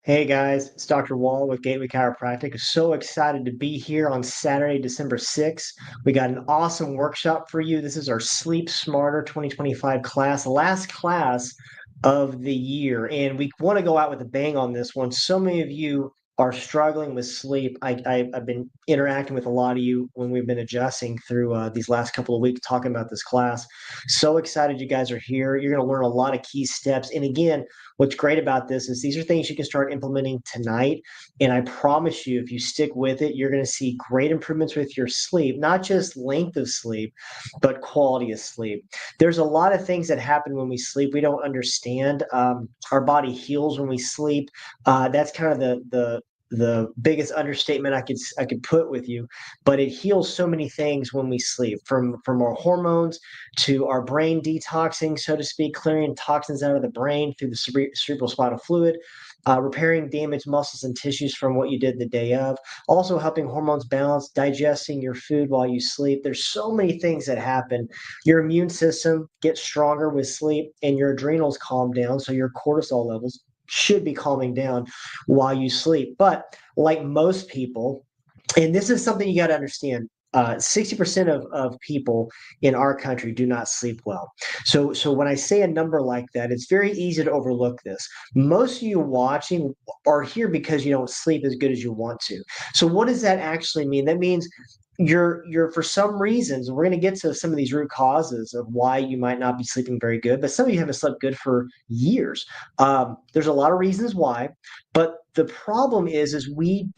Hey guys, it's Dr. Wall with Gateway Chiropractic. So excited to be here on Saturday, December 6th. We got an awesome workshop for you. This is our Sleep Smarter 2025 class, last class of the year. And we want to go out with a bang on this one. So many of you are struggling with sleep. I've been interacting with a lot of you when we've been adjusting through these last couple of weeks talking about this class. So excited you guys are here. You're going to learn a lot of key steps. And again, what's great about this is these are things you can start implementing tonight. And I promise you, if you stick with it, you're going to see great improvements with your sleep, not just length of sleep, but quality of sleep. There's a lot of things that happen when we sleep we don't understand. Our body heals when we sleep. That's kind of the biggest understatement I could put with you, but it heals so many things when we sleep, from our hormones to our brain detoxing, so to speak, clearing toxins out of the brain through the cerebral spinal fluid, repairing damaged muscles and tissues from what you did the day of, also helping hormones balance, digesting your food while you sleep. There's so many things that happen. Your immune system gets stronger with sleep, and your adrenals calm down, so your cortisol levels should be calming down while you sleep. But like most people, and this is something you got to understand, 60% of people in our country do not sleep well. So when I say a number like that, it's very easy to overlook this. Most of you watching are here because you don't sleep as good as you want to. So what does that actually mean? That means you're for some reasons, we're going to get to some of these root causes of why you might not be sleeping very good, but some of you haven't slept good for years. There's a lot of reasons why, but the problem is we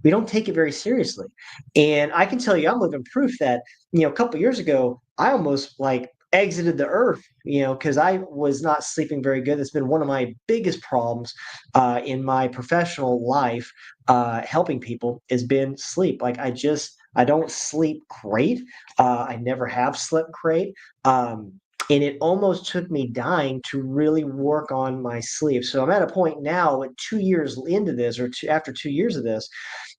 don't take it very seriously. And I can tell you, I'm living proof that, a couple years ago, I almost like exited the earth, because I was not sleeping very good. It's been one of my biggest problems in my professional life, helping people, has been sleep. I don't sleep great. I never have slept great. And it almost took me dying to really work on my sleep. So I'm at a point now, 2 years into this, after 2 years of this,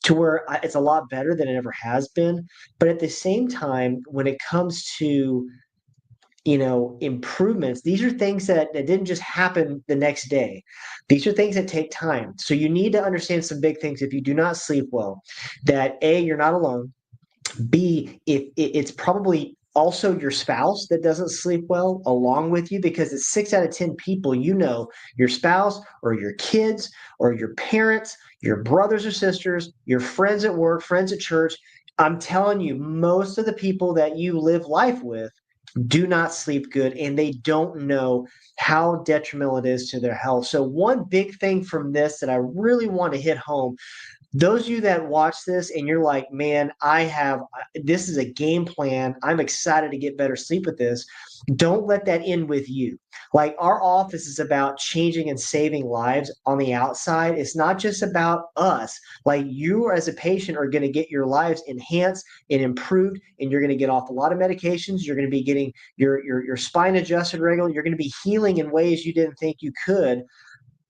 to where it's a lot better than it ever has been. But at the same time, when it comes to improvements, these are things that didn't just happen the next day. These are things that take time. So you need to understand some big things. If you do not sleep well, that A, you're not alone. B, if it's probably also your spouse that doesn't sleep well along with you, because it's 6 out of 10 people, your spouse or your kids or your parents, your brothers or sisters, your friends at work, friends at church. I'm telling you, most of the people that you live life with do not sleep good, and they don't know how detrimental it is to their health. So one big thing from this that I really want to hit home, those of you that watch this and you're like, man, this is a game plan. I'm excited to get better sleep with this. Don't let that end with you. Like, our office is about changing and saving lives on the outside. It's not just about us. Like, you as a patient are going to get your lives enhanced and improved, and you're going to get off a lot of medications. You're going to be getting your spine adjusted regularly. You're going to be healing in ways you didn't think you could.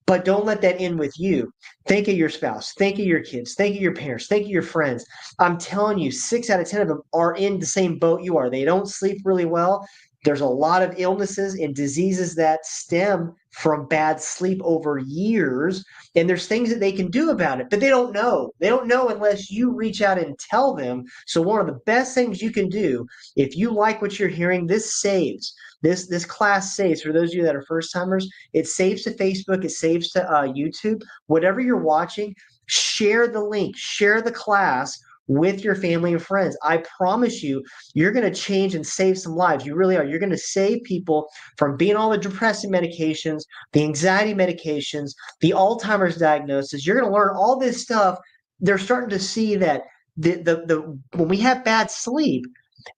But don't let that end with you. Think of your spouse, think of your kids, think of your parents, think of your friends. I'm telling you, 6 out of 10 of them are in the same boat you are. They don't sleep really well. There's a lot of illnesses and diseases that stem from bad sleep over years. And there's things that they can do about it, but they don't know. They don't know unless you reach out and tell them. So, one of the best things you can do, if you like what you're hearing, this saves. This class saves for those of you that are first timers. It saves to Facebook. It saves to YouTube. Whatever you're watching, share the link, share the class with your family and friends. I promise you, you're going to change and save some lives. You really are. You're going to save people from being on the depressing medications, the anxiety medications, the Alzheimer's diagnosis. You're going to learn all this stuff. They're starting to see that the when we have bad sleep,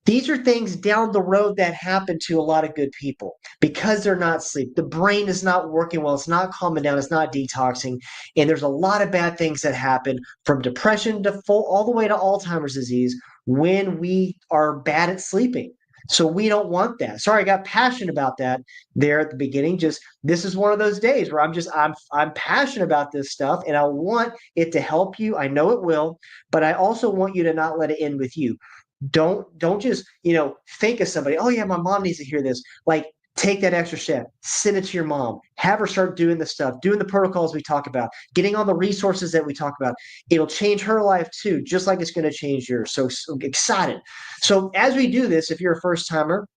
these are things down the road that happen to a lot of good people because they're not asleep. The brain is not working well. It's not calming down. It's not detoxing. And there's a lot of bad things that happen, from depression to all the way to Alzheimer's disease, when we are bad at sleeping. So we don't want that. Sorry, I got passionate about that there at the beginning. Just, this is one of those days where I'm passionate about this stuff, and I want it to help you. I know it will, but I also want you to not let it end with you. Don't just think of somebody, oh yeah, my mom needs to hear this. Like, take that extra step, send it to your mom, have her start doing the stuff, doing the protocols we talk about, getting all the resources that we talk about. It'll change her life too, just like it's going to change yours. So excited. So as we do this, if you're a first timer,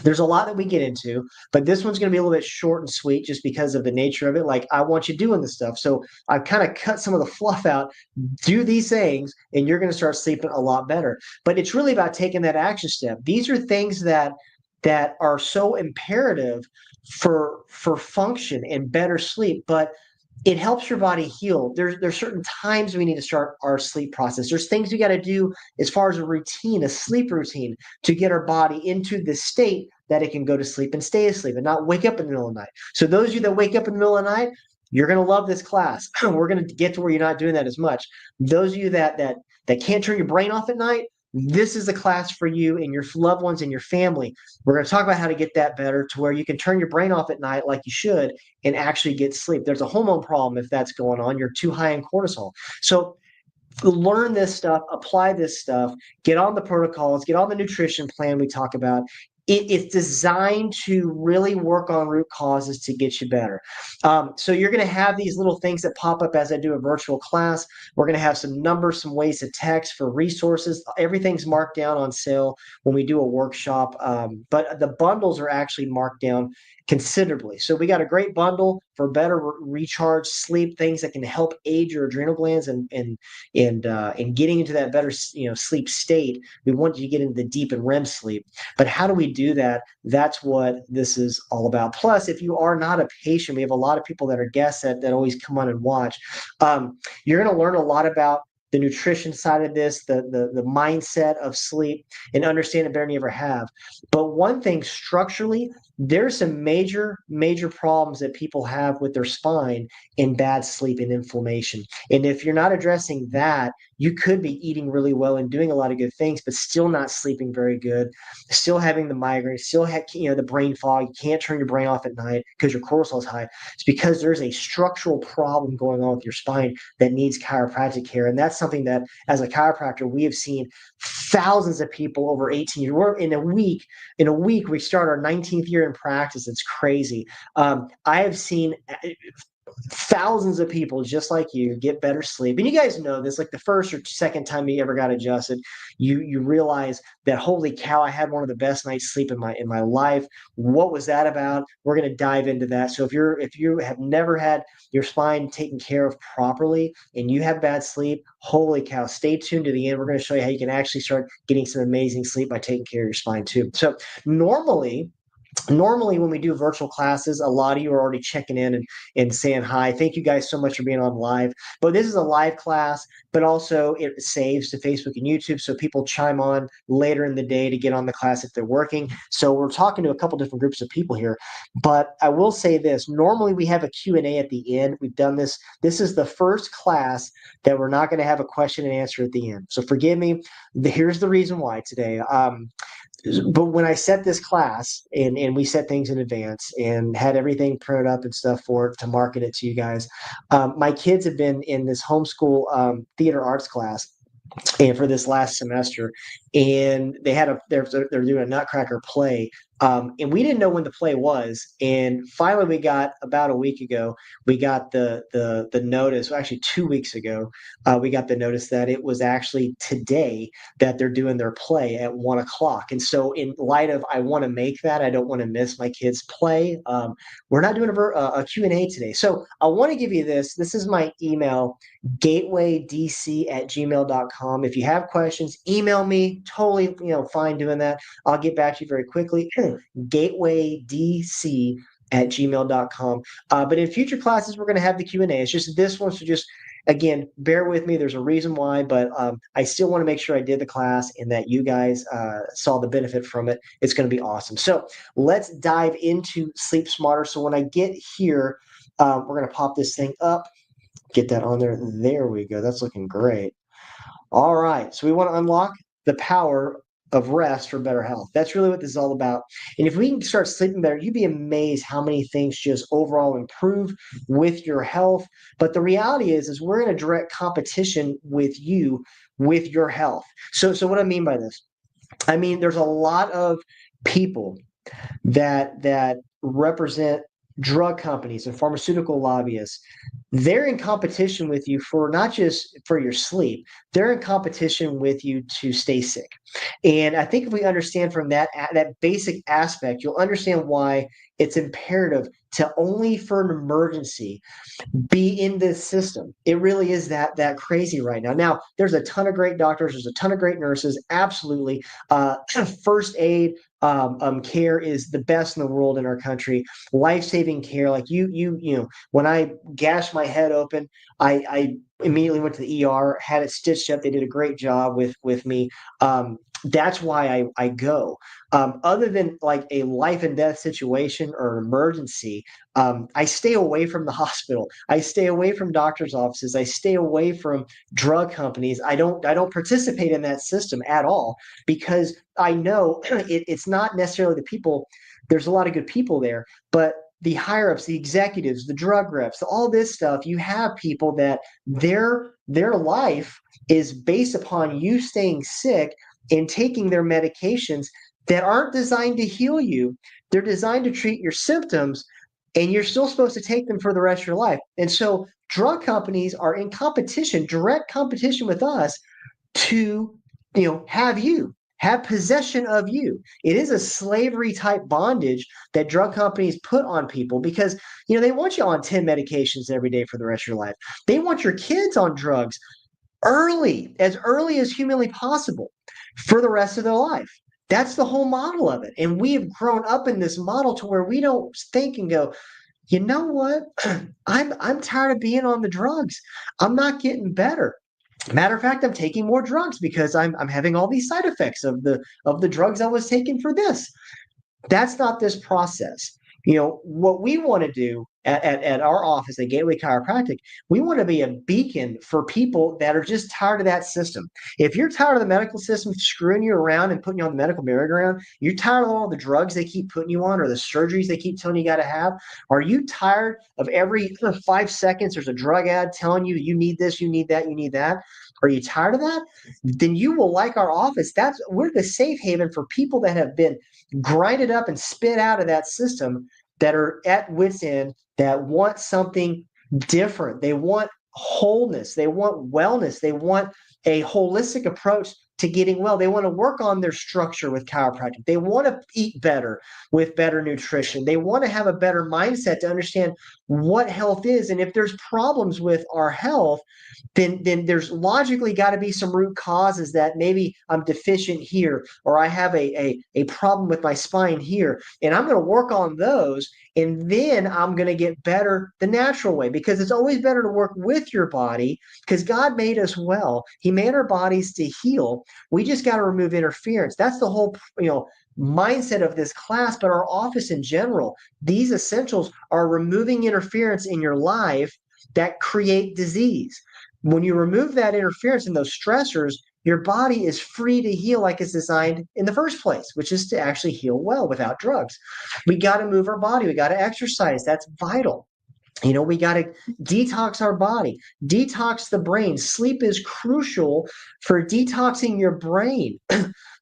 there's a lot that we get into, but this one's going to be a little bit short and sweet just because of the nature of it. Like, I want you doing this stuff. So I've kind of cut some of the fluff out. Do these things, and you're going to start sleeping a lot better. But it's really about taking that action step. These are things that are so imperative for function and better sleep, but it helps your body heal. There's certain times we need to start our sleep process. There's things we got to do as far as a routine, a sleep routine, to get our body into the state that it can go to sleep and stay asleep and not wake up in the middle of the night. So those of you that wake up in the middle of the night, you're going to love this class. We're going to get to where you're not doing that as much. Those of you that can't turn your brain off at night, this is a class for you and your loved ones and your family. We're going to talk about how to get that better to where you can turn your brain off at night like you should and actually get sleep. There's a hormone problem if that's going on. You're too high in cortisol. So learn this stuff, apply this stuff, get on the protocols, get on the nutrition plan we talk about. It's designed to really work on root causes to get you better. So you're going to have these little things that pop up as I do a virtual class. We're going to have some numbers, some ways to text for resources. Everything's marked down on sale when we do a workshop, but the bundles are actually marked down considerably. So we got a great bundle for better recharge, sleep, things that can help aid your adrenal glands and getting into that better sleep state. We want you to get into the deep and REM sleep. But how do we do that? That's what this is all about. Plus, if you are not a patient, we have a lot of people that are guests that always come on and watch. You're going to learn a lot about the nutrition side of this, the mindset of sleep, and understand it better than you ever have. But one thing structurally, there's some major problems that people have with their spine in bad sleep and inflammation. And if you're not addressing that, you could be eating really well and doing a lot of good things, but still not sleeping very good, still having the migraine, still the brain fog. You can't turn your brain off at night because your cortisol is high. It's because there's a structural problem going on with your spine that needs chiropractic care. And that's something that, as a chiropractor, we have seen thousands of people over 18 years. We're in a week, we start our 19th year in practice. It's crazy. I have seen thousands of people just like you get better sleep. And you guys know this, like the first or second time you ever got adjusted, you realize that, holy cow, I had one of the best nights sleep in my life. What was that about? We're going to dive into that. So if you have never had your spine taken care of properly and you have bad sleep, holy cow, stay tuned to the end. We're going to show you how you can actually start getting some amazing sleep by taking care of your spine too. So normally when we do virtual classes, a lot of you are already checking in and saying hi. Thank you guys so much for being on live. But this is a live class, but also it saves to Facebook and YouTube, so people chime on later in the day to get on the class if they're working. So we're talking to a couple different groups of people here. But I will say this, normally we have a Q&A at the end. We've done this. This is the first class that we're not going to have a question and answer at the end. So forgive me. Here's the reason why today. But when I set this class and we set things in advance and had everything printed up and stuff for it to market it to you guys, my kids have been in this homeschool theater arts class and for this last semester, and they're doing a Nutcracker play, and we didn't know when the play was, and finally we got about a week ago, we got the notice. Well, actually 2 weeks ago, we got the notice that it was actually today that they're doing their play at 1 o'clock. And so, in light of, I want to make that, I don't want to miss my kids' play. We're not doing a Q&A today, so I want to give you this. This is my email, gatewaydc@gmail.com. If you have questions, email me. Totally, fine doing that. I'll get back to you very quickly. gatewaydc@gmail.com. But in future classes, we're going to have the Q&A. It's just this one, so just, again, bear with me. There's a reason why, but I still want to make sure I did the class and that you guys saw the benefit from it. It's going to be awesome. So let's dive into Sleep Smarter. So when I get here, we're going to pop this thing up. Get that on there. There we go. That's looking great. All right. So we want to unlock the power of rest for better health. That's really what this is all about. And if we can start sleeping better, you'd be amazed how many things just overall improve with your health. But the reality is we're in a direct competition with you, with your health. So what I mean by this, I mean, there's a lot of people that represent drug companies and pharmaceutical lobbyists, they're in competition with you for not just for your sleep, they're in competition with you to stay sick. And I think if we understand from that basic aspect, you'll understand why it's imperative to only for an emergency be in this system. It really is that crazy right now. Now, there's a ton of great doctors, there's a ton of great nurses, absolutely. First aid care is the best in the world in our country. Life-saving care, like when I gashed my head open, I immediately went to the ER, had it stitched up. They did a great job with me. That's why I go. Other than like a life and death situation or an emergency, I stay away from the hospital. I stay away from doctors' offices. I stay away from drug companies. I don't participate in that system at all because I know it's not necessarily the people. There's a lot of good people there, but the higher ups, the executives, the drug reps, all this stuff, you have people that their life is based upon you staying sick and taking their medications that aren't designed to heal you. They're designed to treat your symptoms, and you're still supposed to take them for the rest of your life. And so drug companies are in competition, direct competition with us to, have possession of you. It is a slavery type bondage that drug companies put on people because, they want you on 10 medications every day for the rest of your life. They want your kids on drugs as early as humanly possible for the rest of their life. That's the whole model of it. And we have grown up in this model to where we don't think and go, you know what? I'm tired of being on the drugs. I'm not getting better. Matter of fact, I'm taking more drugs because I'm having all these side effects of the drugs I was taking for this. That's not this process. What we want to do at our office at Gateway Chiropractic, we want to be a beacon for people that are just tired of that system. If you're tired of the medical system screwing you around and putting you on the medical merry-go-round, you're tired of all the drugs they keep putting you on or the surgeries they keep telling you got to have, are you tired of every 5 seconds there's a drug ad telling you you need this, you need that, you need that? Are you tired of that? Then you will like our office. We're the safe haven for people that have been grinded up and spit out of that system, that are at wit's end, that want something different. They want wholeness. They want wellness. They want a holistic approach to getting well. They want to work on their structure with chiropractic. They want to eat better with better nutrition. They want to have a better mindset to understand what health is. And if there's problems with our health, then there's logically got to be some root causes that maybe I'm deficient here, or I have a problem with my spine here, and I'm going to work on those, and then I'm going to get better the natural way, because it's always better to work with your body, because God made us well. He made our bodies to heal. We just got to remove interference. That's the whole, mindset of this class, but our office in general. These essentials are removing interference in your life that create disease. When you remove that interference and those stressors, your body is free to heal like it's designed in the first place, which is to actually heal well without drugs. We got to move our body. We got to exercise. That's vital. We got to detox our body, detox the brain. Sleep is crucial for detoxing your brain.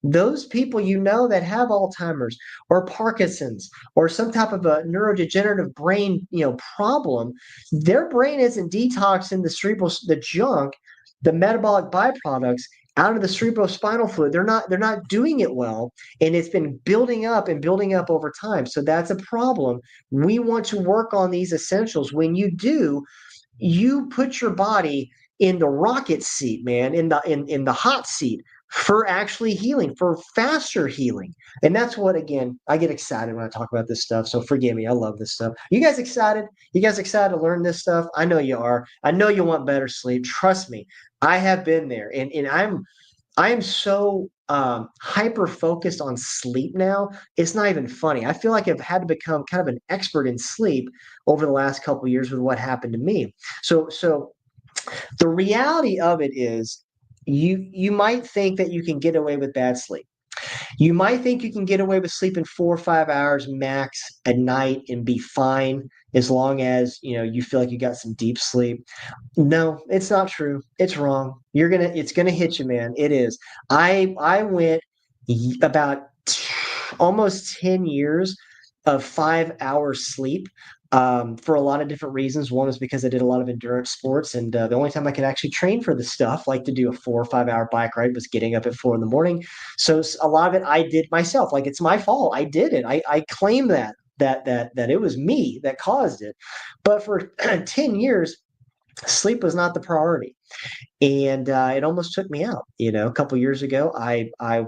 Those people that have Alzheimer's or Parkinson's or some type of a neurodegenerative brain, problem, their brain isn't detoxing the junk, the metabolic byproducts out of the cerebrospinal fluid. They're not doing it well, and it's been building up and building up over time. So that's a problem. We want to work on these essentials. When you do, you put your body in the rocket seat, man, in the hot seat for actually healing, for faster healing. And that's what, again, I get excited when I talk about this stuff. So forgive me. I love this stuff. You guys excited? You guys excited to learn this stuff? I know you are. I know you want better sleep. Trust me. I have been there. And I am so hyper focused on sleep now. It's not even funny. I feel like I've had to become kind of an expert in sleep over the last couple of years with what happened to me. So the reality of it is, you might think that you can get away with bad sleep. You might think you can get away with sleeping 4 or 5 hours max at night and be fine as long as you feel like you got some deep sleep. No, it's not true. It's wrong. It's gonna hit you, man. It is. I went about almost 10 years of 5 hours sleep for a lot of different reasons. One is because I did a lot of endurance sports, and the only time I could actually train for the stuff, like to do a 4 or 5 hour bike ride, was getting up at 4 in the morning. So a lot of it I did myself. Like it's my fault. I did it. I claim that it was me that caused it. But for 10 years, sleep was not the priority, and it almost took me out. A couple years ago, I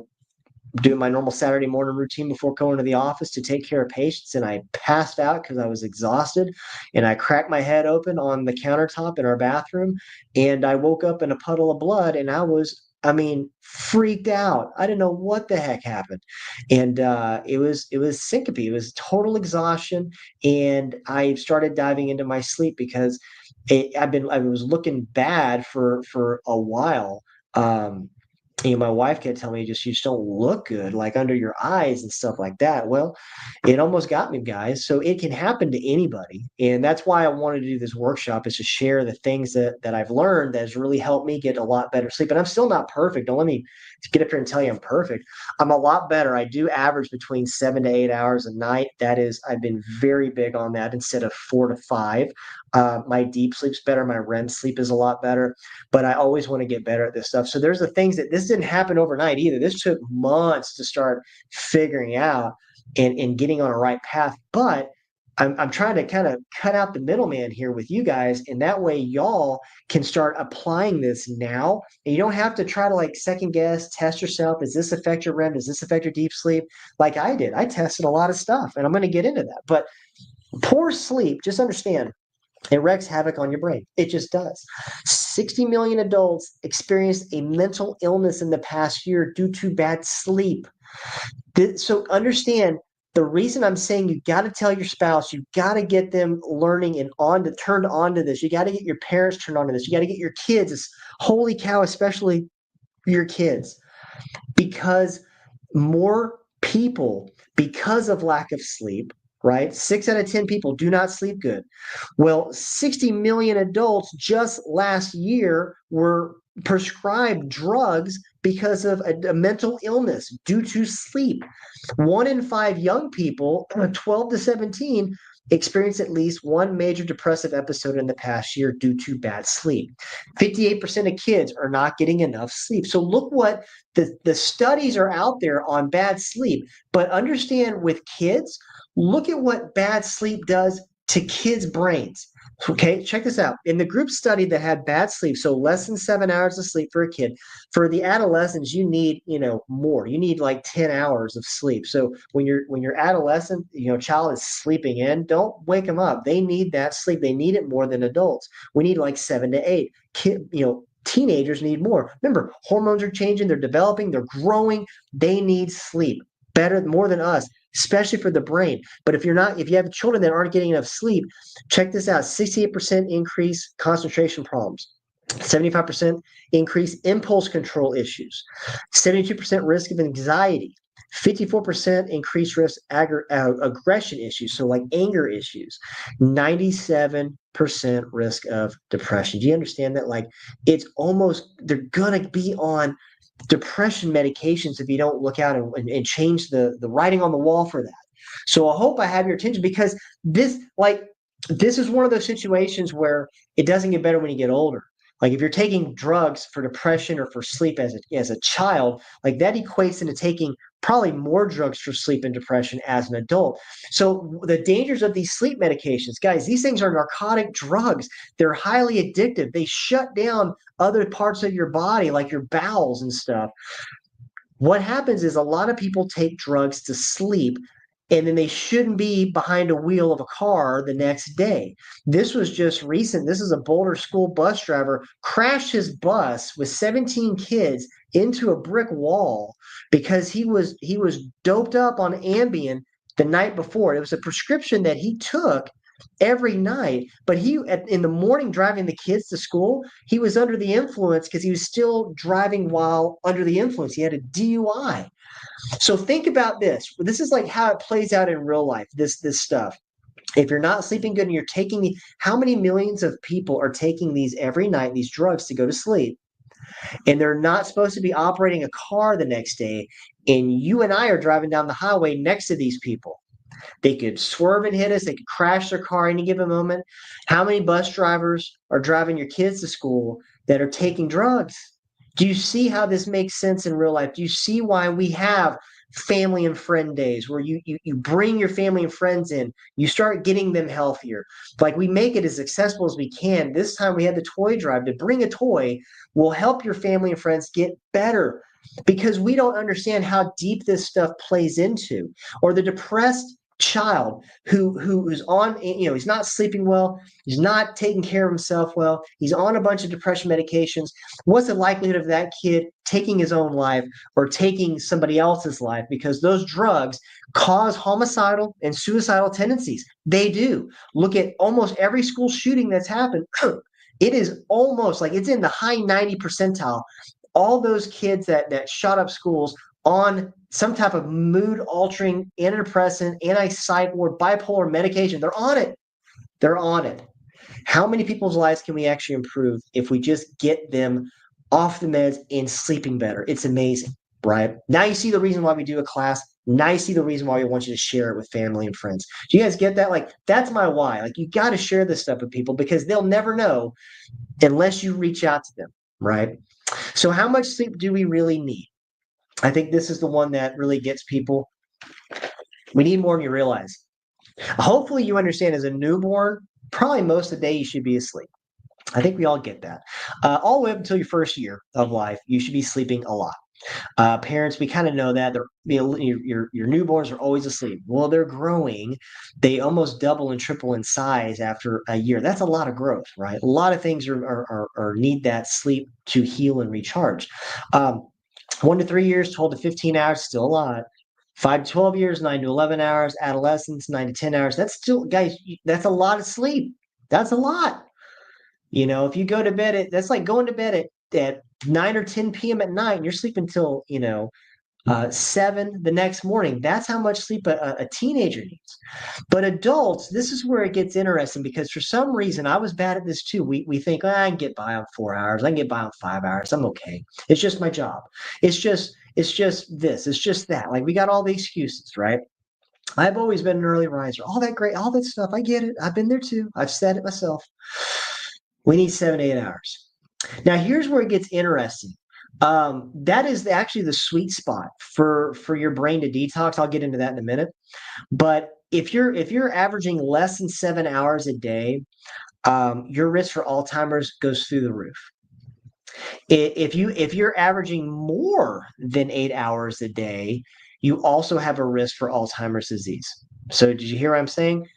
doing my normal Saturday morning routine before going to the office to take care of patients, and I passed out because I was exhausted, and I cracked my head open on the countertop in our bathroom, and I woke up in a puddle of blood, and I mean, freaked out. I didn't know what the heck happened, and it was syncope. It was total exhaustion, and I started diving into my sleep because I was looking bad for a while. Um, my wife kept telling me, you just don't look good, like under your eyes and stuff like that. Well, it almost got me, guys. So it can happen to anybody. And that's why I wanted to do this workshop, is to share the things that I've learned that has really helped me get a lot better sleep. And I'm still not perfect. Don't let me get up here and tell you I'm perfect. I'm a lot better. I do average between 7 to 8 hours a night. I've been very big on that instead of 4 to 5. My deep sleep's better. My REM sleep is a lot better, but I always want to get better at this stuff. So there's the things that this didn't happen overnight either. This took months to start figuring out and getting on a right path. But I'm trying to kind of cut out the middleman here with you guys. And that way y'all can start applying this now. And you don't have to try to like second guess, test yourself. Does this affect your REM? Does this affect your deep sleep? Like I did. I tested a lot of stuff, and I'm going to get into that. But poor sleep, just understand, it wreaks havoc on your brain. It just does. 60 million adults experienced a mental illness in the past year due to bad sleep. So understand, the reason I'm saying you got to tell your spouse, you got to get them learning and turned on to this. You got to get your parents turned on to this. You got to get your kids. Holy cow, especially your kids, because more people, because of lack of sleep, right? 6 out of 10 people do not sleep good. Well, 60 million adults just last year were prescribed drugs because of a mental illness due to sleep. 1 in 5 young people, 12 to 17, experience at least one major depressive episode in the past year due to bad sleep. 58% of kids are not getting enough sleep. So look what the studies are out there on bad sleep. But understand, with kids, look at what bad sleep does to kids' brains. Okay, check this out. In the group study that had bad sleep, so less than 7 hours of sleep for a kid, for the adolescents, you need, more. You need like 10 hours of sleep. So when your adolescent, child is sleeping in, don't wake them up. They need that sleep. They need it more than adults. We need like 7 to 8. Teenagers need more. Remember, hormones are changing, they're developing, they're growing. They need sleep more than us, especially for the brain. But if you have children that aren't getting enough sleep, check this out: 68% increase concentration problems, 75% increase impulse control issues, 72% risk of anxiety, 54% increased risk aggression issues, so like anger issues, 97% risk of depression. Do you understand that? Like, they're going to be on depression medications if you don't look out and change the writing on the wall for that. So I hope I have your attention, because this is one of those situations where it doesn't get better when you get older. Like if you're taking drugs for depression or for sleep as a child, like that equates into taking probably more drugs for sleep and depression as an adult. So the dangers of these sleep medications, guys, these things are narcotic drugs. They're highly addictive. They shut down other parts of your body, like your bowels and stuff. What happens is a lot of people take drugs to sleep, and then they shouldn't be behind a wheel of a car the next day. This was just recent. This is a Boulder school bus driver crashed his bus with 17 kids into a brick wall because he was doped up on Ambien the night before. It was a prescription that he took every night, but in the morning, driving the kids to school, he was under the influence because he was still driving while under the influence. He had a DUI. So think about this. This is like how it plays out in real life, this stuff. If you're not sleeping good and you're taking how many millions of people are taking these every night, these drugs to go to sleep, and they're not supposed to be operating a car the next day, and you and I are driving down the highway next to these people. They could swerve and hit us. They could crash their car any given moment. How many bus drivers are driving your kids to school that are taking drugs? Do you see how this makes sense in real life? Do you see why we have family and friend days where you bring your family and friends in, you start getting them healthier. Like we make it as accessible as we can. This time we had the toy drive. To bring a toy will help your family and friends get better because we don't understand how deep this stuff plays into. Or the depressed child who's on, he's not sleeping well, he's not taking care of himself well, he's on a bunch of depression medications. What's the likelihood of that kid taking his own life or taking somebody else's life? Because those drugs cause homicidal and suicidal tendencies. They do. Look at almost every school shooting that's happened. It is almost like it's in the high 90 percentile. All those kids that shot up schools on some type of mood altering antidepressant, anti-psych or bipolar medication, they're on it. They're on it. How many people's lives can we actually improve if we just get them off the meds and sleeping better? It's amazing, right? Now you see the reason why we do a class. Now you see the reason why we want you to share it with family and friends. Do you guys get that? Like, that's my why. Like, you got to share this stuff with people because they'll never know unless you reach out to them, right? So, how much sleep do we really need? I think this is the one that really gets people. We need more than you realize. Hopefully, you understand as a newborn, probably most of the day you should be asleep. I think we all get that. All the way up until your first year of life, you should be sleeping a lot. Parents, we kind of know that they're, your newborns are always asleep. Well, they're growing; they almost double and triple in size after a year. That's a lot of growth, right? A lot of things are need that sleep to heal and recharge. 1 to 3 years, 12 to 15 hours, still a lot. 5 to 12 years, 9 to 11 hours. Adolescence, 9 to 10 hours. That's still, guys. That's a lot of sleep. That's a lot. If you go to bed that's like going to bed at 9 or 10 p.m. at night and you're sleeping till, 7 the next morning. That's how much sleep a teenager needs. But adults, this is where it gets interesting because for some reason, I was bad at this too. We think, I can get by on 4 hours. I can get by on 5 hours. I'm okay. It's just my job. It's just this. It's just that. Like we got all the excuses, right? I've always been an early riser. All that great, all that stuff. I get it. I've been there too. I've said it myself. We need 7 to 8 hours. Now, here's where it gets interesting. That is actually the sweet spot for your brain to detox. I'll get into that in a minute. But if you're averaging less than 7 hours a day, your risk for Alzheimer's goes through the roof. If you're averaging more than 8 hours a day, you also have a risk for Alzheimer's disease. So did you hear what I'm saying?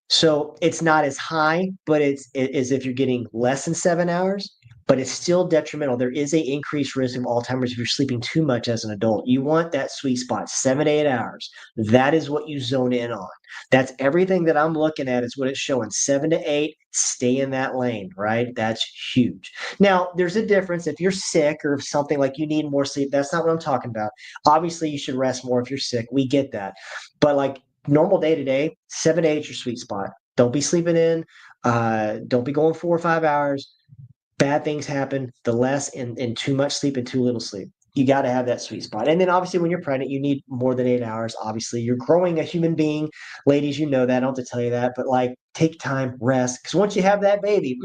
So it's not as high, but it's as if you're getting less than 7 hours, but it's still detrimental. There is a increased risk of Alzheimer's if you're sleeping too much as an adult. You want that sweet spot, 7 to 8 hours. That is what you zone in on. That's everything that I'm looking at is what it's showing. 7 to 8, stay in that lane, right? That's huge. Now, there's a difference if you're sick or if something like you need more sleep. That's not what I'm talking about. Obviously, you should rest more if you're sick. We get that. But like normal day to day, 7 to 8 is your sweet spot. Don't be sleeping in. Don't be going 4 or 5 hours. Bad things happen. The less and too much sleep and too little sleep. You got to have that sweet spot. And then obviously when you're pregnant, you need more than 8 hours. Obviously, you're growing a human being. Ladies, you know that. I don't have to tell you that. But like take time, rest. Because once you have that baby,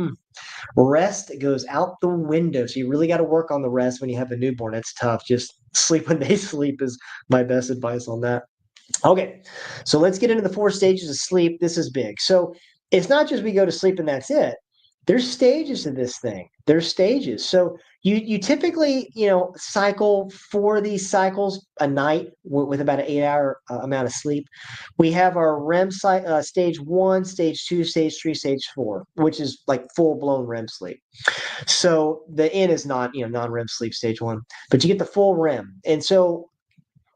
rest goes out the window. So you really got to work on the rest when you have a newborn. It's tough. Just sleep when they sleep is my best advice on that. Okay, so let's get into the 4 stages of sleep. This is big. So it's not just we go to sleep and that's it. There's stages to this thing. There's stages. So you typically cycle 4 of these cycles a night with about an 8 hour amount of sleep. We have our stage 1, stage 2, stage 3, stage 4, which is like full blown REM sleep. So the N is not non REM sleep stage 1, but you get the full REM. And so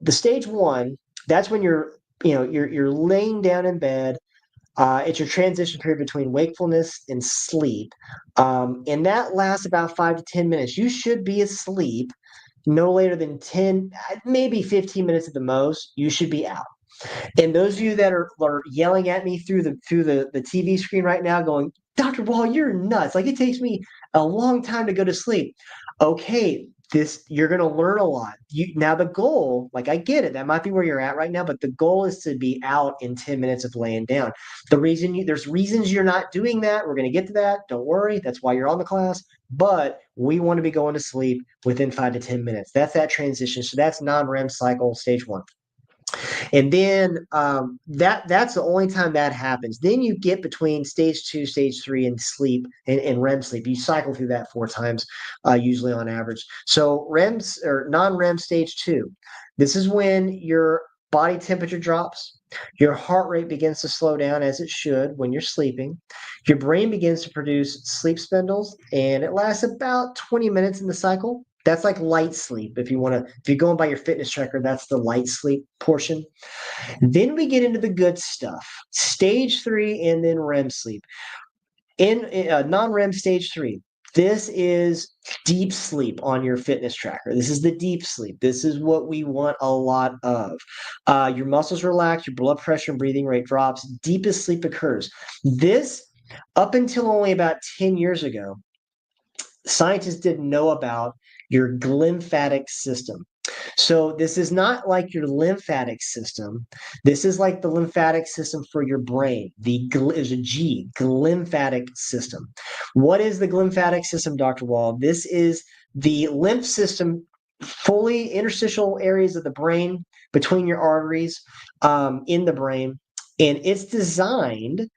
the stage 1, that's when you're laying down in bed. It's your transition period between wakefulness and sleep, and that lasts about 5 to 10 minutes. You should be asleep no later than 10, maybe 15 minutes at the most. You should be out. And those of you that are yelling at me through the TV screen right now, going, Dr. Wall, you're nuts! Like it takes me a long time to go to sleep. Okay, you're going to learn a lot. Now the goal, like I get it, that might be where you're at right now, but the goal is to be out in 10 minutes of laying down. There's reasons you're not doing that. We're going to get to that. Don't worry. That's why you're on the class. But we want to be going to sleep within 5 to 10 minutes. That's that transition. So that's non-REM cycle stage one. And then that's the only time that happens. Then you get between stage two, stage three, and sleep and REM sleep. You cycle through that 4 times, usually on average. So REM's or non-REM stage two. This is when your body temperature drops. Your heart rate begins to slow down as it should when you're sleeping. Your brain begins to produce sleep spindles, and it lasts about 20 minutes in the cycle. That's like light sleep. If you're going by your fitness tracker, that's the light sleep portion. Then we get into the good stuff, stage three, and then REM sleep. In non-REM stage three, this is deep sleep on your fitness tracker. This is the deep sleep. This is what we want a lot of. Your muscles relax, your blood pressure and breathing rate drops. Deepest sleep occurs. This, up until only about 10 years ago, scientists didn't know about your glymphatic system. So this is not like your lymphatic system. This is like the lymphatic system for your brain. Is a G, glymphatic system. What is the glymphatic system, Dr. Wall? This is the lymph system, fully interstitial areas of the brain between your arteries, in the brain, and it's designed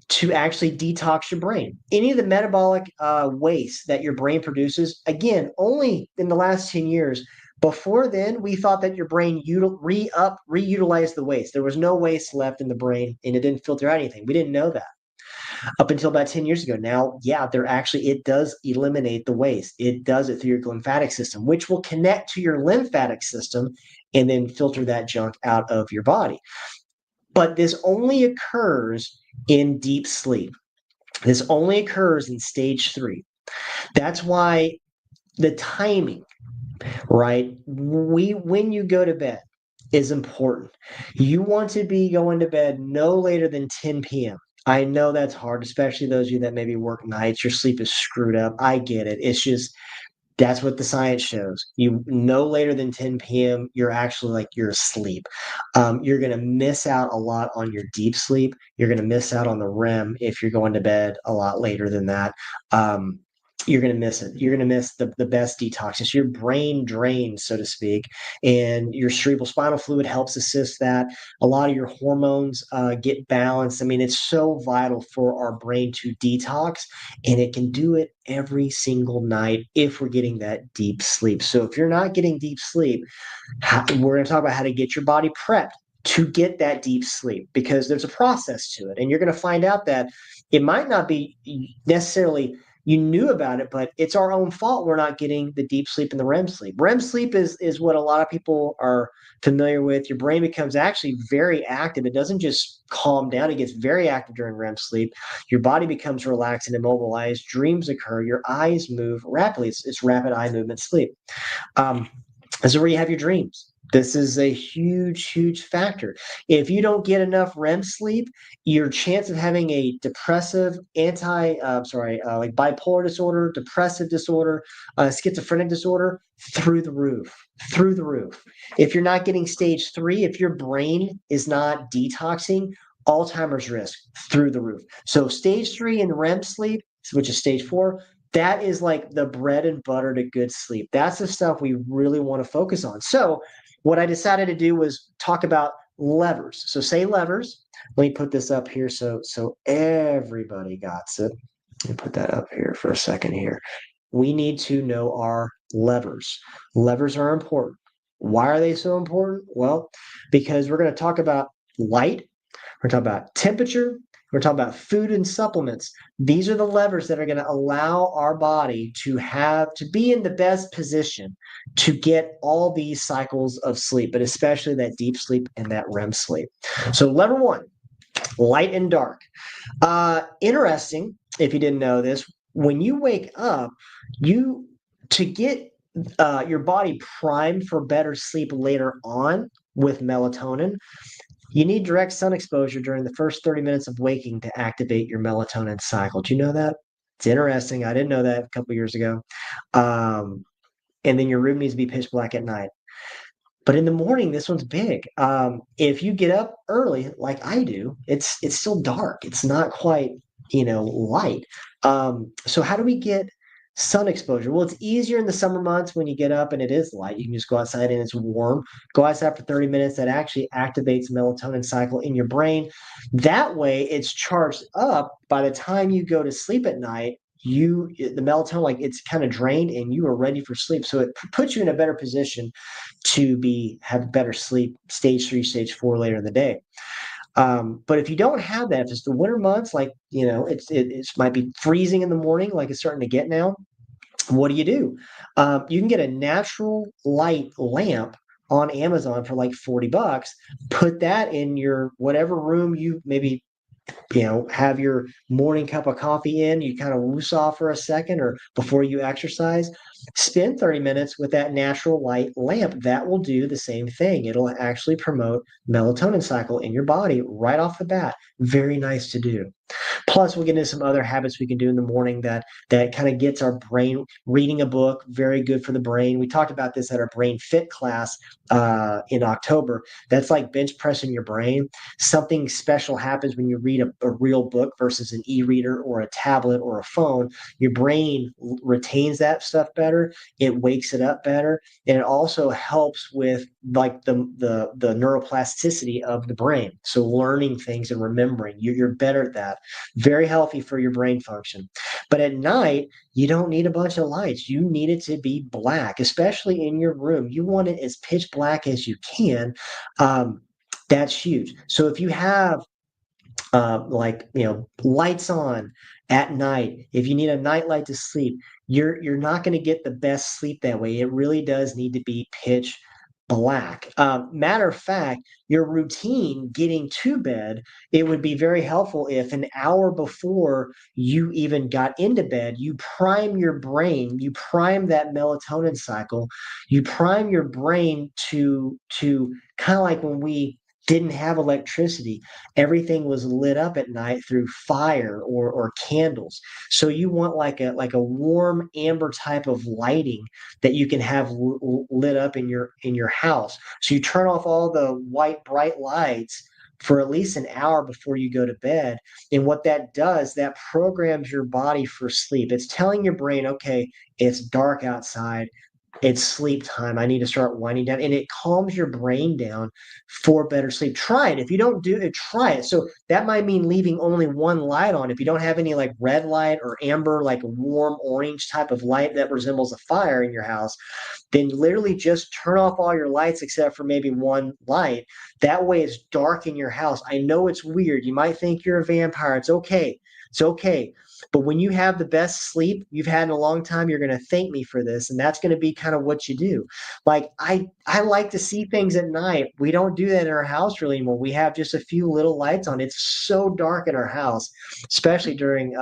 to actually detox your brain. Any of the metabolic waste that your brain produces, again, only in the last 10 years. Before then, we thought that your brain reutilized the waste. There was no waste left in the brain, and it didn't filter out anything. We didn't know that up until about 10 years ago. Now, yeah, it does eliminate the waste. It does it through your lymphatic system, which will connect to your lymphatic system and then filter that junk out of your body. But this only occurs in deep sleep. This only occurs in stage three. That's why the timing, right? When you go to bed is important. You want to be going to bed no later than 10 p.m. I know that's hard, especially those of you that maybe work nights. Your sleep is screwed up. I get it. It's just that's what the science shows. You no later than 10 p.m., you're asleep. You're going to miss out a lot on your deep sleep. You're going to miss out on the REM if you're going to bed a lot later than that. You're going to miss it. You're going to miss the best detox. It's your brain drains, so to speak, and your cerebral spinal fluid helps assist that. A lot of your hormones get balanced. I mean, it's so vital for our brain to detox, and it can do it every single night if we're getting that deep sleep. So if you're not getting deep sleep, we're going to talk about how to get your body prepped to get that deep sleep, because there's a process to it. And you're going to find out that it might not be necessarily you knew about it, but it's our own fault we're not getting the deep sleep and the REM sleep. REM sleep is what a lot of people are familiar with. Your brain becomes actually very active. It doesn't just calm down, it gets very active during REM sleep. Your body becomes relaxed and immobilized. Dreams occur. Your eyes move rapidly. It's rapid eye movement sleep. This is where you have your dreams. This is a huge, huge factor. If you don't get enough REM sleep, your chance of having a depressive, like bipolar disorder, depressive disorder, schizophrenic disorder, through the roof, through the roof. If you're not getting stage three, if your brain is not detoxing, Alzheimer's risk through the roof. So stage three in REM sleep, which is stage four, that is like the bread and butter to good sleep. That's the stuff we really want to focus on. So what I decided to do was talk about levers. So say levers. Let me put this up here so everybody got it. Let me put that up here for a second here. We need to know our levers. Levers are important. Why are they so important? Well, because we're going to talk about light, we're going to talk about temperature, we're talking about food and supplements. These are the levers that are going to allow our body to be in the best position to get all these cycles of sleep, but especially that deep sleep and that REM sleep. So lever one, light and dark. Interesting, if you didn't know this, when you wake up, to get your body primed for better sleep later on with melatonin, you need direct sun exposure during the first 30 minutes of waking to activate your melatonin cycle. Do you know that? It's interesting. I didn't know that a couple years ago. and then your room needs to be pitch black at night. But in the morning, this one's big. If you get up early, like I do, it's still dark. It's not quite, light. So how do we get sun exposure? Well, it's easier in the summer months when you get up and it is light. You can just go outside and it's warm. Go outside for 30 minutes. That actually activates melatonin cycle in your brain. That way, it's charged up by the time you go to sleep at night. The melatonin, like, it's kind of drained and you are ready for sleep. So it puts you in a better position to have better sleep, stage 3, stage 4 later in the day. But if you don't have that, if it's the winter months, like, it might be freezing in the morning, like it's starting to get now. What do? You can get a natural light lamp on Amazon for like $40. Put that in your whatever room you maybe have your morning cup of coffee in, you kind of loose off for a second or before you exercise, spend 30 minutes with that natural light lamp. That will do the same thing. It'll actually promote melatonin cycle in your body right off the bat. Very nice to do. Plus, we'll get into some other habits we can do in the morning that kind of gets our brain reading a book. Very good for the brain. We talked about this at our Brain Fit class in October. That's like bench pressing your brain. Something special happens when you read a real book versus an e-reader or a tablet or a phone. Your brain retains that stuff better. It wakes it up better, and it also helps with like the neuroplasticity of the brain. So learning things and remembering, you're better at that. Very healthy for your brain function. But at night, you don't need a bunch of lights. You need it to be black, especially in your room. You want it as pitch black as you can. That's huge. So if you have lights on at night, if you need a nightlight to sleep, you're not going to get the best sleep that way. It really does need to be pitch black. Matter of fact, your routine getting to bed, it would be very helpful if an hour before you even got into bed, you prime your brain, you prime that melatonin cycle, you prime your brain to kind of like when we didn't have electricity. Everything was lit up at night through fire or candles. So you want like a warm amber type of lighting that you can have lit up in your house. So you turn off all the white bright lights for at least an hour before you go to bed. And what that does, that programs your body for sleep. It's telling your brain, okay, it's dark outside. It's sleep time. I need to start winding down. And it calms your brain down for better sleep. Try it. If you don't do it, try it. So that might mean leaving only one light on. If you don't have any like red light or amber, like warm orange type of light that resembles a fire in your house, then literally just turn off all your lights except for maybe one light. That way it's dark in your house. I know it's weird. You might think you're a vampire. It's okay. It's okay. But when you have the best sleep you've had in a long time, you're going to thank me for this. And that's going to be kind of what you do. Like I like to see things at night. We don't do that in our house really anymore. We have just a few little lights on. It's so dark in our house, especially during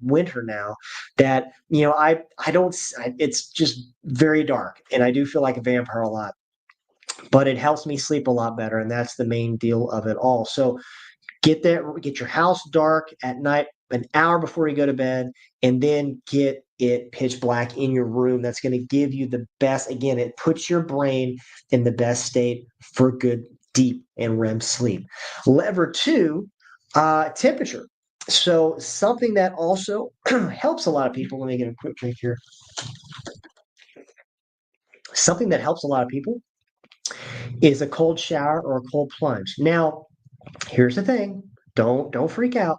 winter now, that I don't it's just very dark. And I do feel like a vampire a lot. But it helps me sleep a lot better. And that's the main deal of it all. So get your house dark at night an hour before you go to bed, and then get it pitch black in your room. That's going to give you the best. Again, it puts your brain in the best state for good deep and REM sleep. Lever two, temperature. So something that also helps a lot of people. Let me get a quick drink here. Something that helps a lot of people is a cold shower or a cold plunge. Now, here's the thing. Don't freak out.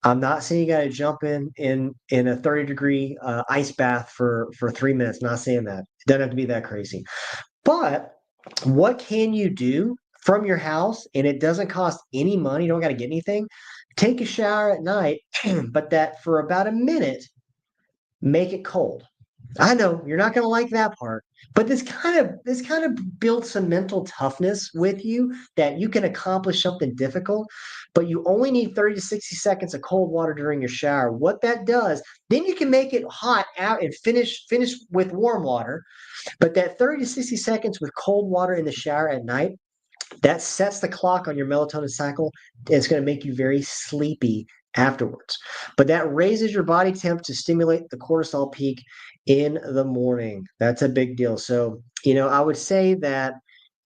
I'm not saying you got to jump in a 30-degree ice bath for 3 minutes. Not saying that. It doesn't have to be that crazy. But what can you do from your house, and it doesn't cost any money. You don't got to get anything. Take a shower at night, but that for about a minute, make it cold. I know you're not going to like that part, but this kind of builds some mental toughness with you that you can accomplish something difficult, but you only need 30 to 60 seconds of cold water during your shower. What that does, then you can make it hot out and finish with warm water, but that 30 to 60 seconds with cold water in the shower at night, that sets the clock on your melatonin cycle. It's going to make you very sleepy afterwards. But that raises your body temp to stimulate the cortisol peak in the morning. That's a big deal. So, I would say that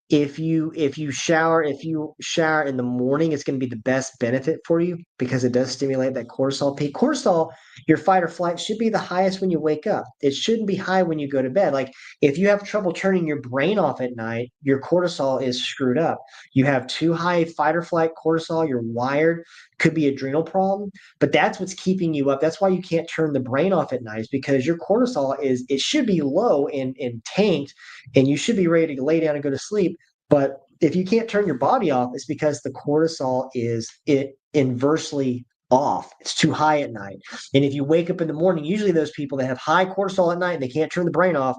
if you shower in the morning, it's going to be the best benefit for you because it does stimulate that cortisol peak. Cortisol, your fight or flight, should be the highest when you wake up. It shouldn't be high when you go to bed. Like if you have trouble turning your brain off at night, your cortisol is screwed up. You have too high fight or flight cortisol, you're wired, could be adrenal problem, but that's what's keeping you up. That's why you can't turn the brain off at night, is because your cortisol it should be low and tanked, and you should be ready to lay down and go to sleep. But if you can't turn your body off, it's because the cortisol is inversely off. It's too high at night. And if you wake up in the morning, usually those people that have high cortisol at night and they can't turn the brain off,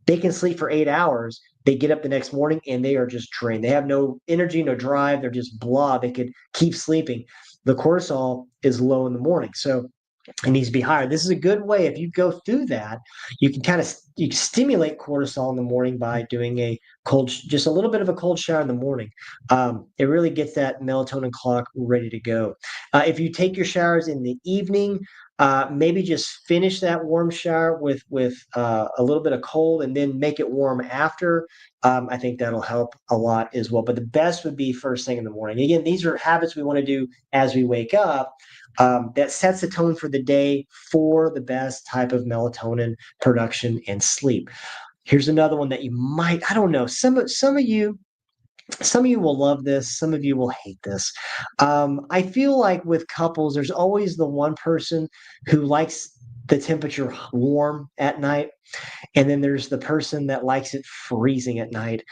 they can sleep for 8 hours. They get up the next morning and they are just drained. They have no energy, no drive. They're just blah. They could keep sleeping. The cortisol is low in the morning. So it needs to be higher. This is a good way. If you go through that, you can you stimulate cortisol in the morning by doing just a little bit of a cold shower in the morning. It really gets that melatonin clock ready to go. If you take your showers in the evening, maybe just finish that warm shower with a little bit of cold, and then make it warm after. I think that'll help a lot as well. But the best would be first thing in the morning. Again, these are habits we want to do as we wake up. That sets the tone for the day for the best type of melatonin production and sleep. Here's another one that you might, I don't know, some of you will love this, some of you will hate this. I feel like with couples, there's always the one person who likes the temperature warm at night, and then there's the person that likes it freezing at night.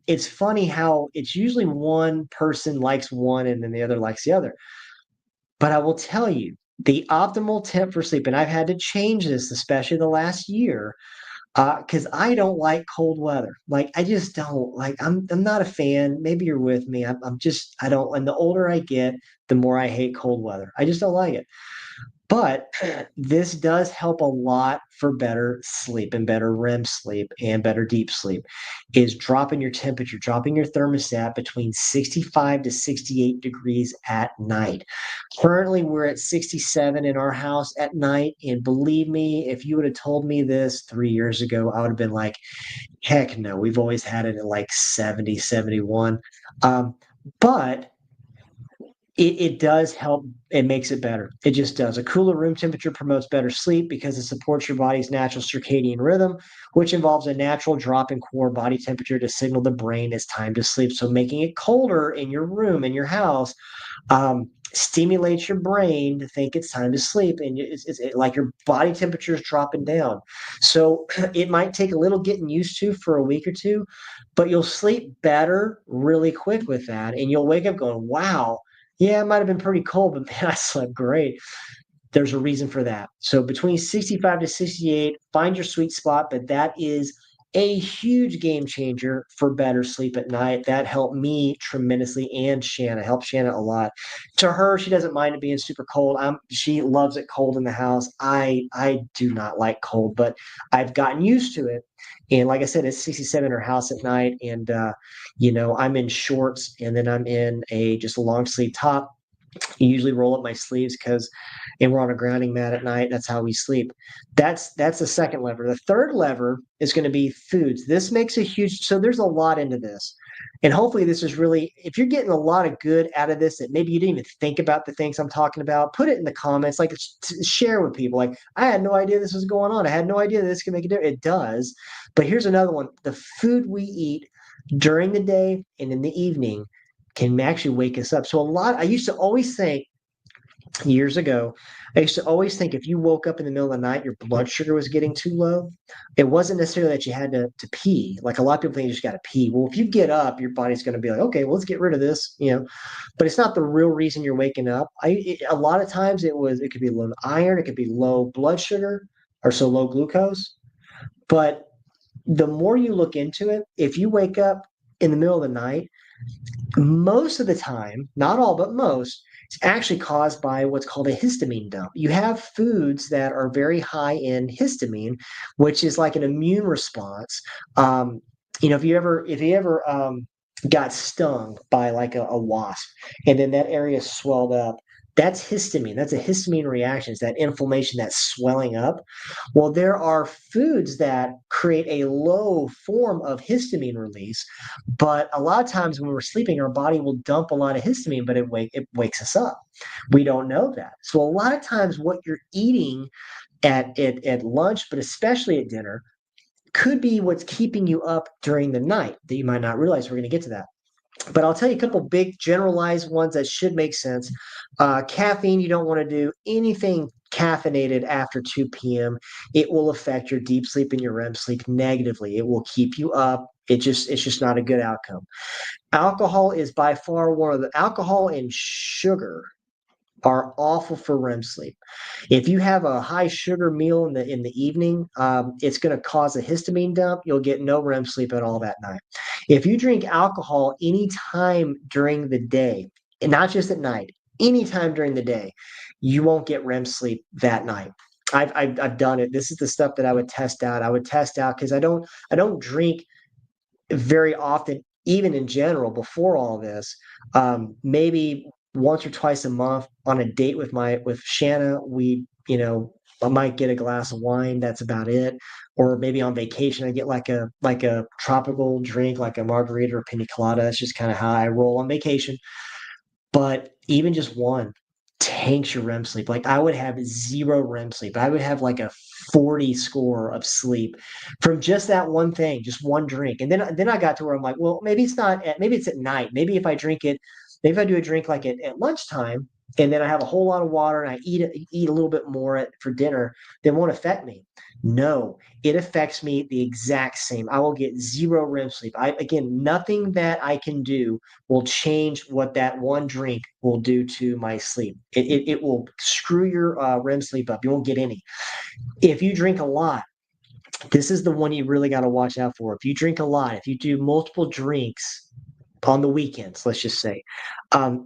It's funny how it's usually one person likes one and then the other likes the other. But I will tell you, the optimal temp for sleep, and I've had to change this, especially the last year, because I don't like cold weather. Like I just don't like. I'm not a fan. Maybe you're with me. I'm just I don't. And the older I get, the more I hate cold weather. I just don't like it. But this does help a lot for better sleep and better REM sleep and better deep sleep, is dropping your temperature, dropping your thermostat between 65 to 68 degrees at night. Currently, we're at 67 in our house at night. And believe me, if you would have told me this 3 years ago, I would have been like, heck no, we've always had it at like 70, 71. But it does help. It makes it better. It just does. A cooler room temperature promotes better sleep because it supports your body's natural circadian rhythm, which involves a natural drop in core body temperature to signal the brain it's time to sleep. So making it colder in your room, in your house, stimulates your brain to think it's time to sleep, and like your body temperature is dropping down. So it might take a little getting used to for a week or two, but you'll sleep better really quick with that, and you'll wake up going, wow, yeah, it might have been pretty cold, but man, I slept great. There's a reason for that. So between 65 to 68, find your sweet spot, but that is a huge game changer for better sleep at night. That helped me tremendously, and Shanna helped Shanna a lot. To her, she doesn't mind it being super cold. She loves it cold in the house. I do not like cold, but I've gotten used to it. And like I said, it's 67 in her house at night, and I'm in shorts, and then I'm in just a long sleeve top. I usually roll up my sleeves and we're on a grounding mat at night. That's how we sleep. That's the second lever. The third lever is going to be foods. This makes a huge, so there's a lot into this. And hopefully this is really, if you're getting a lot of good out of this, that maybe you didn't even think about the things I'm talking about, put it in the comments, like share with people. Like, I had no idea this was going on. I had no idea this could make a difference. It does. But here's another one. The food we eat during the day and in the evening can actually wake us up. So I used to always think years ago, I used to always think if you woke up in the middle of the night, your blood sugar was getting too low. It wasn't necessarily that you had to pee. Like a lot of people think you just got to pee. Well, if you get up, your body's going to be like, okay, well, let's get rid of this. But it's not the real reason you're waking up. A lot of times it could be low iron, it could be low blood sugar, or so low glucose. But the more you look into it, if you wake up in the middle of the night, most of the time, not all, but most, it's actually caused by what's called a histamine dump. You have foods that are very high in histamine, which is like an immune response. If you ever got stung by like a wasp, and then that area swelled up, That's histamine. That's a histamine reaction. It's that inflammation, that swelling up. Well, there are foods that create a low form of histamine release, but a lot of times when we're sleeping, our body will dump a lot of histamine, but it wakes us up. We don't know that. So a lot of times, what you're eating at lunch, but especially at dinner, could be what's keeping you up during the night that you might not realize. We're going to get to that. But I'll tell you a couple big generalized ones that should make sense. Caffeine, you don't want to do anything caffeinated after 2 p.m. It will affect your deep sleep and your REM sleep negatively. It will keep you up. It's just not a good outcome. Alcohol is by far one of the alcohol and sugar are awful for REM sleep. If you have a high sugar meal in the evening, it's going to cause a histamine dump. You'll get no REM sleep at all that night. If you drink alcohol anytime during the day, and not just at night, anytime during the day, you won't get REM sleep that night. I've done it. This is the stuff that I would test out. I would test out because I don't drink very often, even in general, before all this, maybe once or twice a month on a date with Shanna, I might get a glass of wine. That's about it. Or maybe on vacation, I get like a tropical drink, like a margarita or pina colada. That's just kind of how I roll on vacation. But even just one tanks your REM sleep. Like I would have zero REM sleep. I would have like a 40 score of sleep from just that one thing, just one drink. And then I got to where I'm like, well, maybe it's at night. Maybe if I drink it, maybe if I do a drink like at lunchtime and then I have a whole lot of water and I eat a little bit more for dinner, then it won't affect me. No, it affects me the exact same. I will get zero REM sleep. Again, nothing that I can do will change what that one drink will do to my sleep. It will screw your REM sleep up. You won't get any. If you drink a lot, this is the one you really got to watch out for. If you drink a lot, if you do multiple drinks on the weekends, let's just say,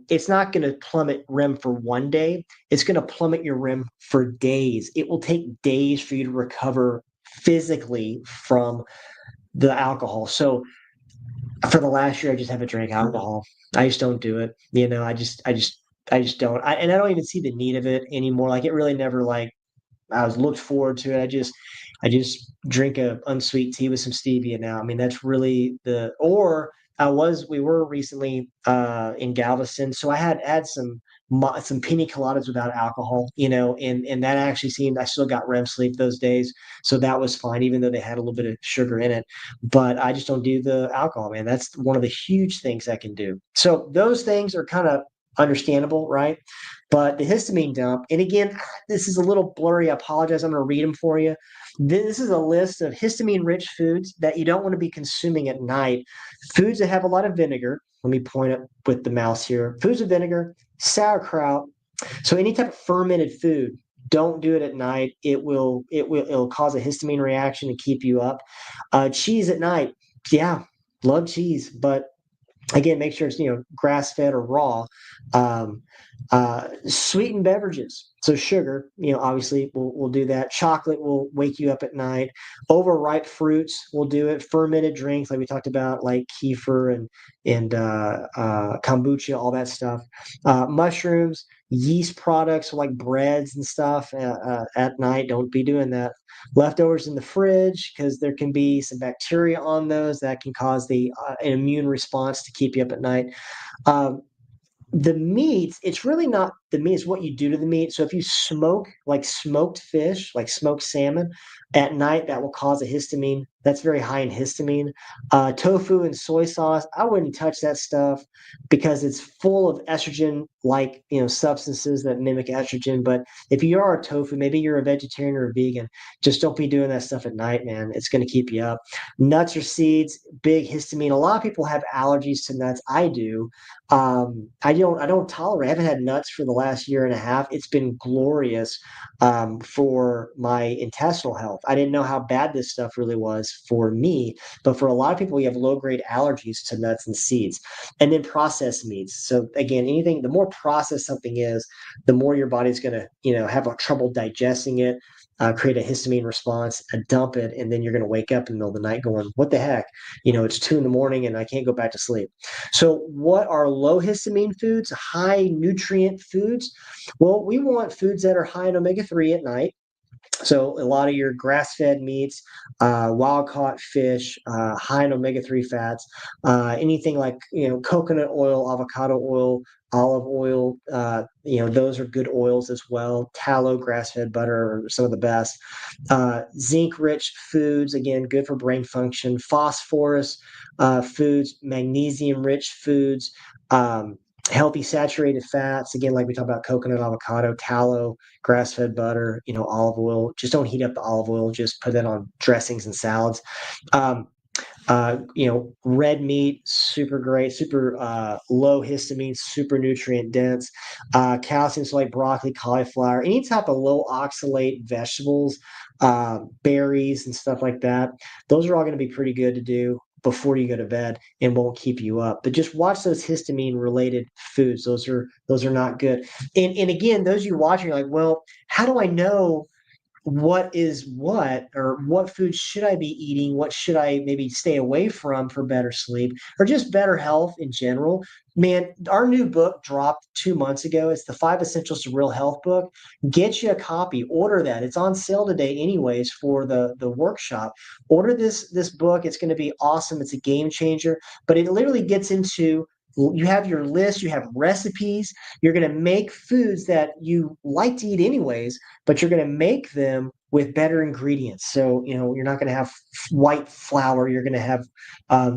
it's not going to plummet REM for one day. It's going to plummet your REM for days. It will take days for you to recover physically from the alcohol. So for the last year, I just haven't drank alcohol. I just don't do it. I just don't. And I don't even see the need of it anymore. Like it really never like I was looked forward to it. I just drink a unsweet tea with some stevia now. I mean, that's really or we were recently in Galveston, so I had some pina coladas without alcohol, and that actually seemed I still got REM sleep those days, so that was fine, even though they had a little bit of sugar in it. But I just don't do the alcohol, man. That's one of the huge things I can do. So those things are kind of understandable, right? But the histamine dump, and again, this is a little blurry. I apologize. I'm going to read them for you. This is a list of histamine-rich foods that you don't want to be consuming at night. Foods that have a lot of vinegar. Let me point it with the mouse here. Foods with vinegar, sauerkraut. So any type of fermented food, don't do it at night. It'll cause a histamine reaction and keep you up. Cheese at night, yeah, love cheese, but again, make sure it's grass fed or raw. Um, Sweetened beverages, so sugar, obviously will do that. Chocolate will wake you up at night. Overripe fruits will do it. Fermented drinks, like we talked about, like kefir and kombucha, all that stuff. Mushrooms, yeast products like breads and stuff at night. Don't be doing that. Leftovers in the fridge because there can be some bacteria on those that can cause an immune response to keep you up at night. Um, the meat, it's really not the meat, it's what you do to the meat. So if you smoke like smoked fish, like smoked salmon at night, that will cause a histamine. That's very high in histamine. Tofu and soy sauce, I wouldn't touch that stuff because it's full of estrogen like substances that mimic estrogen. But if you are a tofu, maybe you're a vegetarian or a vegan, just don't be doing that stuff at night, man. It's going to keep you up. Nuts or seeds, big histamine. A lot of people have allergies to nuts. I do. I don't tolerate. I haven't had nuts for the last year and a half. It's been glorious for my intestinal health. I didn't know how bad this stuff really was for me, but for a lot of people, you have low grade allergies to nuts and seeds, and then processed meats. So again, the more processed something is, the more your body's going to have trouble digesting it. create a histamine response, dump it, and then you're going to wake up in the middle of the night going, what the heck? It's 2 in the morning and I can't go back to sleep. So what are low histamine foods, high nutrient foods? Well, we want foods that are high in omega-3 at night. So a lot of your grass-fed meats, wild-caught fish, high in omega-3 fats, anything like coconut oil, avocado oil, olive oil. Those are good oils as well. Tallow, grass-fed butter are some of the best. Zinc-rich foods, again, good for brain function. Phosphorus foods, magnesium-rich foods. Healthy saturated fats, again, like we talked about coconut, avocado, tallow, grass-fed butter, olive oil. Just don't heat up the olive oil. Just put that on dressings and salads. Um, Red meat, super great, super low histamine, super nutrient dense. Calcium, so like broccoli, cauliflower, any type of low oxalate vegetables, berries and stuff like that. Those are all going to be pretty good to do before you go to bed and won't keep you up. But just watch those histamine related foods. Those are not good. And again, those you watching, you're like, well, how do I know what is what, or what food should I be eating? What should I maybe stay away from for better sleep or just better health in general? Man, our new book dropped 2 months ago. It's the 5 Essentials to Real Health book. Get you a copy. Order that. It's on sale today, anyways, for the workshop. Order this book. It's going to be awesome. It's a game changer. But it literally gets into, you have your list, you have recipes. You're going to make foods that you like to eat anyways, but you're going to make them with better ingredients. So, you're not going to have white flour. You're going to have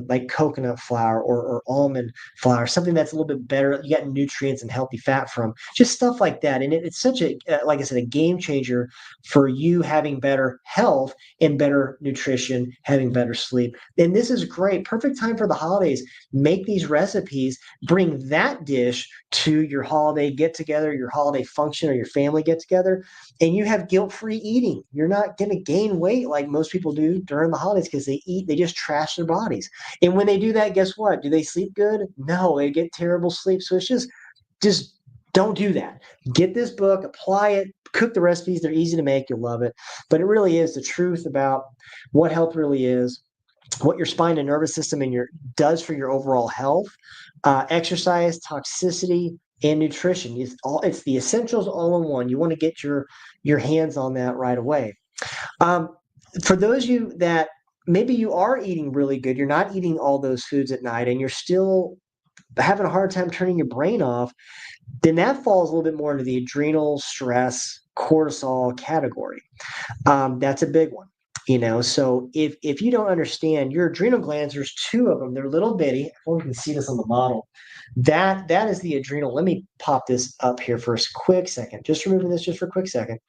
like coconut flour or almond flour, something that's a little bit better. You got nutrients and healthy fat from, just stuff like that. And it's such like I said, a game changer for you having better health and better nutrition, having better sleep. And this is great. Perfect time for the holidays. Make these recipes, bring that dish to your holiday get together, your holiday function, or your family get together, and you have guilt-free eating. You're not going to gain weight like most people do during the holidays because they just trash their bodies. And when they do that, guess what? Do they sleep good? No, they get terrible sleep. So it's just don't do that. Get this book, apply it, cook the recipes. They're easy to make. You'll love it. But it really is the truth about what health really is, what your spine and nervous system does for your overall health. Exercise, toxicity, and nutrition. It's the essentials all in one. You want to get your hands on that right away. Um, for those of you that maybe you are eating really good, you're not eating all those foods at night, and you're still having a hard time turning your brain off, then that falls a little bit more into the adrenal stress, cortisol category. That's a big one. So if you don't understand your adrenal glands, there's two of them. They're little bitty. Everyone can see this on the model. That is the adrenal. Let me pop this up here for a quick second. Just removing this just for a quick second.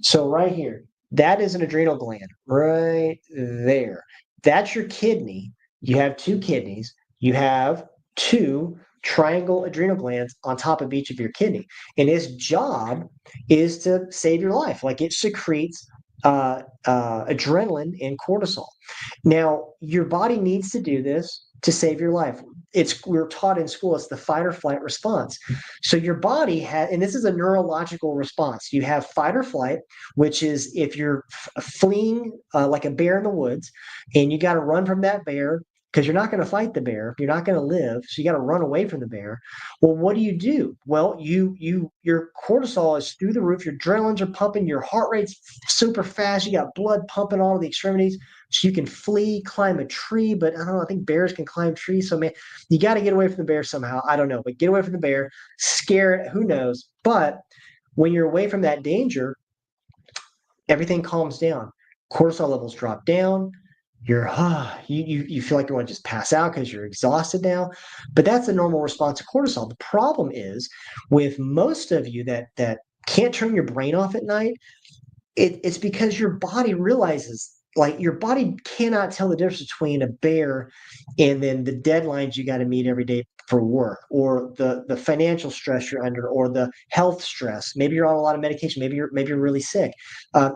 So right here, that is an adrenal gland right there. That's your kidney. You have two kidneys. You have two triangle adrenal glands on top of each of your kidney. And its job is to save your life. Like, it secretes adrenaline and cortisol. Now, your body needs to do this to save your life. We're taught in school, it's the fight or flight response. So your body and this is a neurological response. You have fight or flight, which is if you're fleeing like a bear in the woods, and you got to run from that bear because you're not going to fight the bear, you're not going to live, so you got to run away from the bear. Well, what do? Well, your cortisol is through the roof, your adrenalines are pumping, your heart rate's super fast, you got blood pumping all of the extremities, so you can flee, climb a tree. But I don't know, I think bears can climb trees. So, man, you got to get away from the bear somehow. I don't know, but get away from the bear, scare it, who knows? But when you're away from that danger, everything calms down. Cortisol levels drop down. You feel like you want to just pass out because you're exhausted now. But that's a normal response to cortisol. The problem is with most of you that can't turn your brain off at night, it's because your body realizes, like, your body cannot tell the difference between a bear and then the deadlines you got to meet every day for work, or the financial stress you're under, or the health stress. Maybe you're on a lot of medication. Maybe you're really sick.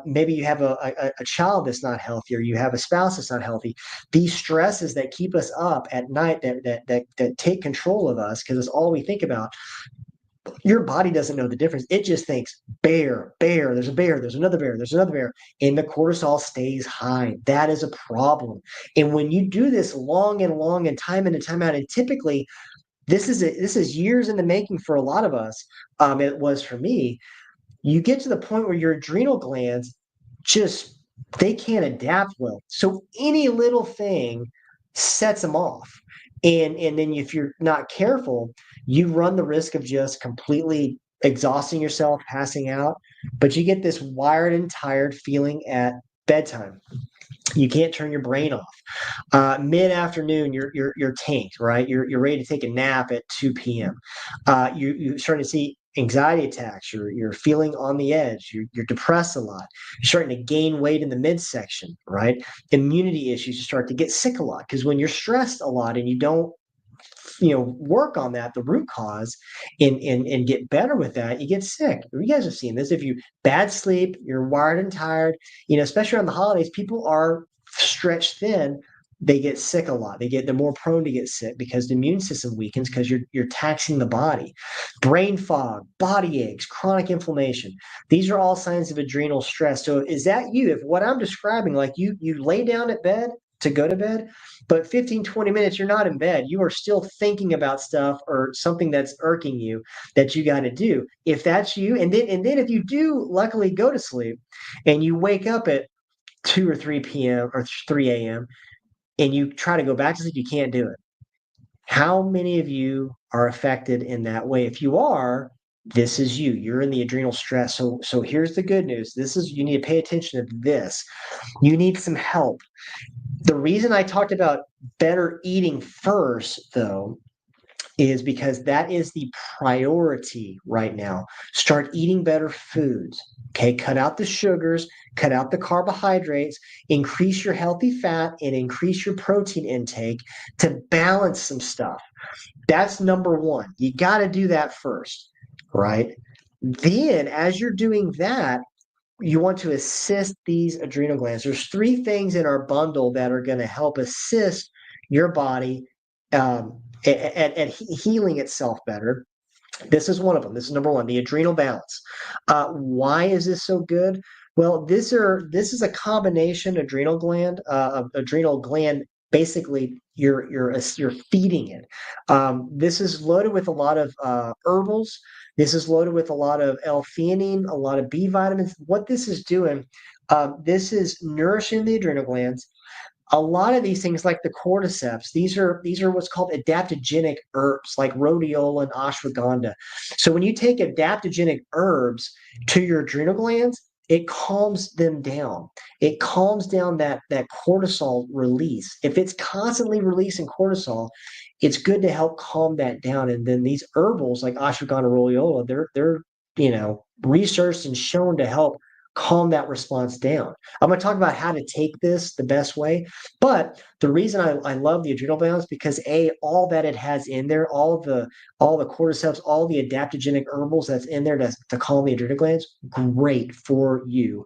Maybe you have a child that's not healthy, or you have a spouse that's not healthy. These stresses that keep us up at night, that take control of us because it's all we think about. Your body doesn't know the difference. It just thinks bear, there's a bear, there's another bear, there's another bear, and the cortisol stays high. That is a problem. And when you do this long and long and time in and time out, and typically this is years in the making for a lot of us. It was for me. You get to the point where your adrenal glands just they can't adapt well. So any little thing sets them off. And then if you're not careful, you run the risk of just completely exhausting yourself, passing out, but you get this wired and tired feeling at bedtime. You can't turn your brain off. Mid afternoon, you're tanked, right? You're ready to take a nap at 2 p.m. You're starting to see anxiety attacks. You're feeling on the edge. You're depressed a lot. You're starting to gain weight in the midsection, right? Immunity issues. You start to get sick a lot because when you're stressed a lot and you don't work on that, the root cause, and get better with that, you get sick. You guys have seen this. If you bad sleep, you're wired and tired, especially around the holidays, people are stretched thin. They get sick a lot. They're more prone to get sick because the immune system weakens because you're taxing the body. Brain fog, body aches, chronic inflammation. These are all signs of adrenal stress. So is that you? If what I'm describing, like you lay down at bed to go to bed, but 15, 20 minutes, you're not in bed. You are still thinking about stuff or something that's irking you that you got to do. If that's you, and then if you do luckily go to sleep and you wake up at 2 or 3 p.m. or 3 a.m. and you try to go back to sleep, you can't do it. How many of you are affected in that way? If you are, this is you. You're in the adrenal stress. So here's the good news. This is you need to pay attention to this. You need some help. The reason I talked about better eating first, though, is because that is the priority right now. Start eating better foods. Okay, cut out the sugars, cut out the carbohydrates, increase your healthy fat, and increase your protein intake to balance some stuff. That's number one. You got to do that first, right? Then, as you're doing that, you want to assist these adrenal glands. There's three things in our bundle that are going to help assist your body at healing itself better. This is one of them. This is number one, the adrenal balance. Why is this so good? Well, this is a combination adrenal gland. Basically, you're feeding it. This is loaded with a lot of herbals. This is loaded with a lot of L-theanine, a lot of B vitamins. What this is doing, this is nourishing the adrenal glands. A lot of these things, like the cordyceps, these are what's called adaptogenic herbs, like rhodiola and ashwagandha. So when you take adaptogenic herbs to your adrenal glands, it calms them down. It calms down that cortisol release. If it's constantly releasing cortisol, it's good to help calm that down. And then these herbals like ashwagandha, rhodiola, they're researched and shown to help calm that response down. I'm going to talk about how to take this the best way. But the reason I love the adrenal balance because all that it has in there, all the cordyceps, all the adaptogenic herbals that's in there to calm the adrenal glands, great for you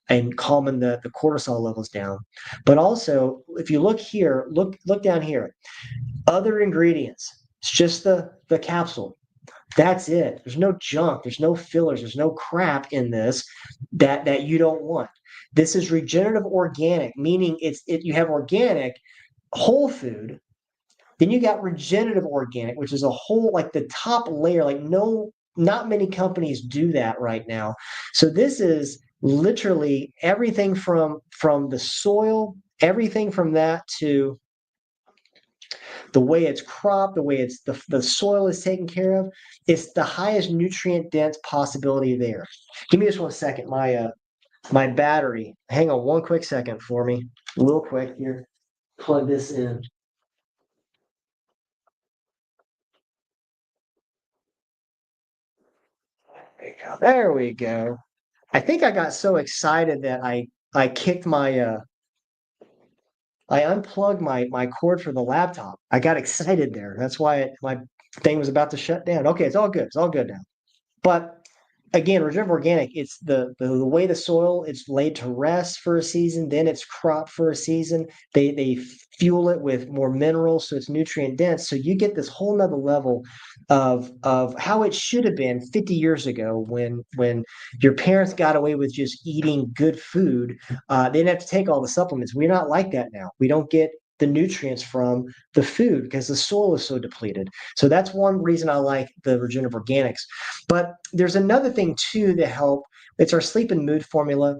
and calming the cortisol levels down. But also, if you look here, look down here, other ingredients. It's just the capsule. That's it. There's no junk. There's no fillers. There's no crap in this that you don't want. This is regenerative organic, meaning you have organic whole food. Then you got regenerative organic, which is a whole like the top layer. Like not many companies do that right now. So this is literally everything from the soil, everything from that to the way it's cropped, the way the soil is taken care of. It's the highest nutrient dense possibility there. Give me just 1 second. My battery. Hang on 1 quick second for me. Real quick here. Plug this in. There we go. There we go. I think I got so excited that I kicked I unplugged my cord for the laptop. I got excited there. That's why my thing was about to shut down. Okay, it's all good. It's all good now. But again, regenerative organic, it's the way the soil it's laid to rest for a season, then it's cropped for a season. They fuel it with more minerals, so it's nutrient dense. So you get this whole nother level of how it should have been 50 years ago when your parents got away with just eating good food. They didn't have to take all the supplements. We're not like that now. We don't get the nutrients from the food because the soil is so depleted. So that's one reason I like the regenerative organics. But there's another thing too that help. It's our sleep and mood formula.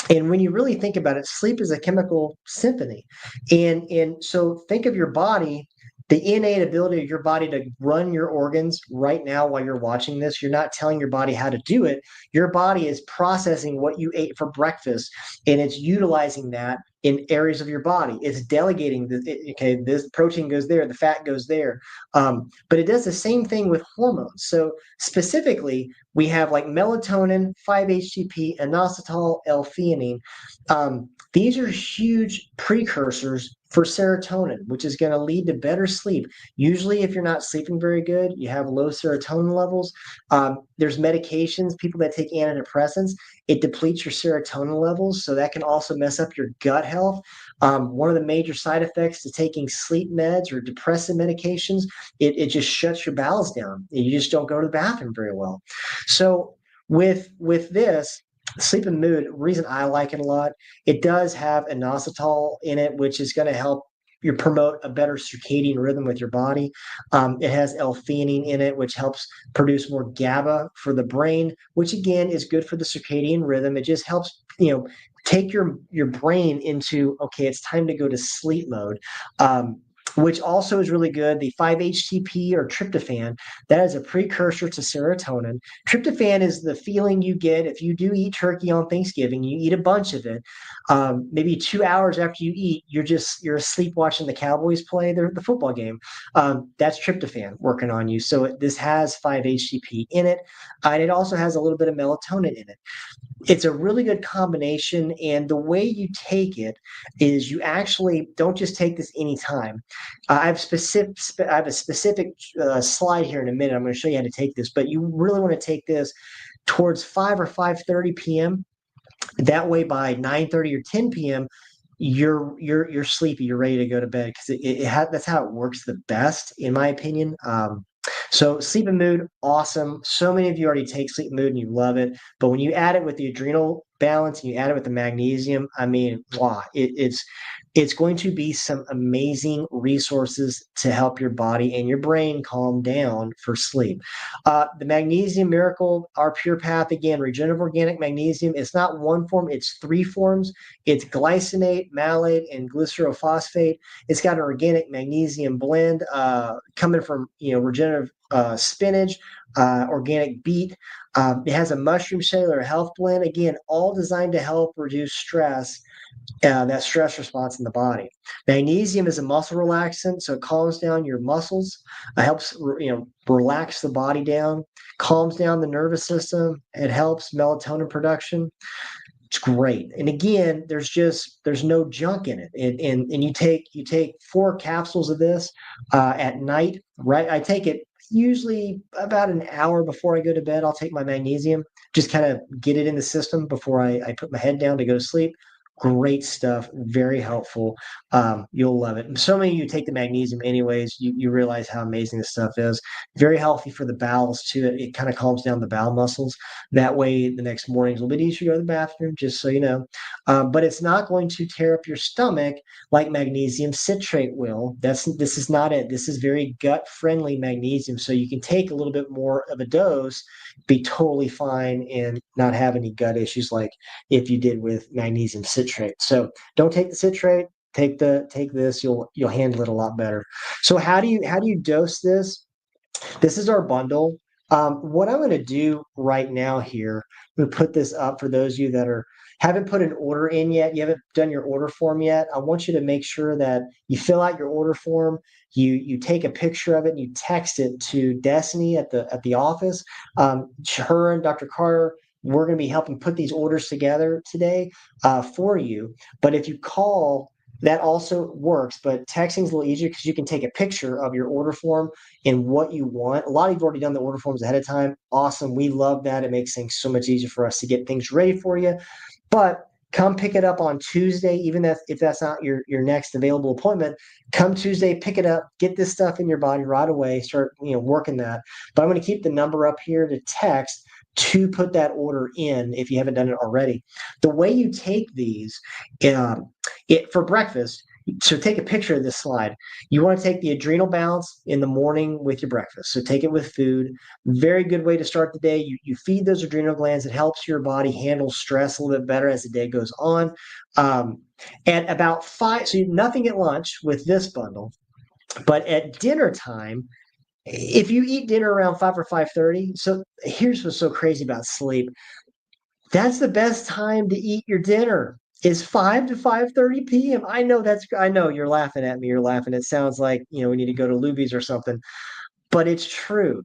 And when you really think about it, sleep is a chemical symphony. And so think of your body, the innate ability of your body to run your organs right now while you're watching this. You're not telling your body how to do it. Your body is processing what you ate for breakfast and it's utilizing that in areas of your body. It's delegating okay, this protein goes there, the fat goes there. But it does the same thing with hormones. So specifically, we have like melatonin, 5-HTP, inositol, L-theanine. These are huge precursors for serotonin, which is going to lead to better sleep. Usually, if you're not sleeping very good, you have low serotonin levels. There's medications, people that take antidepressants, it depletes your serotonin levels. So that can also mess up your gut health. One of the major side effects to taking sleep meds or depressant medications, it just shuts your bowels down. You just don't go to the bathroom very well. So with this sleep and mood, reason I like it a lot, it does have inositol in it, which is going to help you promote a better circadian rhythm with your body. It has L-theanine in it, which helps produce more GABA for the brain, which again is good for the circadian rhythm. It just helps, take your brain into, okay, it's time to go to sleep mode. Which also is really good. The 5-HTP or tryptophan, that is a precursor to serotonin. Tryptophan is the feeling you get if you do eat turkey on Thanksgiving, you eat a bunch of it. Maybe 2 hours after you eat, you're asleep watching the Cowboys play the football game. That's tryptophan working on you. So this has 5-HTP in it, and it also has a little bit of melatonin in it. It's a really good combination, and the way you take it is you actually don't just take this anytime. I have a specific slide here in a minute. I'm going to show you how to take this, but you really want to take this towards 5 or 5:30 p.m. That way, by 9:30 or 10 p.m., you're sleepy. You're ready to go to bed because that's how it works the best, in my opinion. So sleep and mood, awesome. So many of you already take sleep and mood and you love it. But when you add it with the adrenal balance and you add it with the magnesium, I mean, wow, it's going to be some amazing resources to help your body and your brain calm down for sleep. The magnesium miracle, our pure path, again, regenerative organic magnesium. It's not one form, it's three forms. It's glycinate, malate, and glycerophosphate. It's got an organic magnesium blend coming from regenerative spinach, organic beet. It has a mushroom cellular health blend. Again, all designed to help reduce stress, that stress response in the body. Magnesium is a muscle relaxant, so it calms down your muscles, helps relax the body down, calms down the nervous system. It helps melatonin production. It's great. And again, there's no junk in it. And you take 4 capsules of this at night, right? I take it usually about an hour before I go to bed. I'll take my magnesium, just kind of get it in the system before I put my head down to go to sleep. Great stuff, very helpful. You'll love it. And so many of you take the magnesium anyways. You realize how amazing this stuff is. Very healthy for the bowels too. It kind of calms down the bowel muscles. That way, the next morning is a little bit easier to go to the bathroom, just so you know. But it's not going to tear up your stomach like magnesium citrate will. This is not it. This is very gut friendly magnesium, so you can take a little bit more of a dose, be totally fine, and not have any gut issues like if you did with magnesium citrate. So don't take the citrate. Take this. You'll handle it a lot better. So how do you dose this? This is our bundle. What I'm going to do right now here, I'm going to put this up for those of you that haven't put an order in yet. You haven't done your order form yet. I want you to make sure that you fill out your order form. You take a picture of it and you text it to Destiny at the office. Her and Dr. Carter, we're going to be helping put these orders together today for you. But if you call that also works, but texting is a little easier because you can take a picture of your order form and what you want. A lot of you've already done the order forms ahead of time. Awesome. We love that. It makes things so much easier for us to get things ready for you. But come pick it up on Tuesday, even if that's not your next available appointment. Come Tuesday, pick it up, get this stuff in your body right away, start working that. But I'm going to keep the number up here to text to put that order in if you haven't done it already. The way you take these, for breakfast. So take a picture of this slide. You want to take the adrenal balance in the morning with your breakfast. So take it with food. Very good way to start the day. You feed those adrenal glands. It helps your body handle stress a little bit better as the day goes on. At about 5, so nothing at lunch with this bundle, but at dinner time, if you eat dinner around 5 or 5:30, so here's what's so crazy about sleep. That's the best time to eat your dinner is 5 to 5:30 p.m. I know you're laughing at me. You're laughing. It sounds like, we need to go to Luby's or something, but it's true.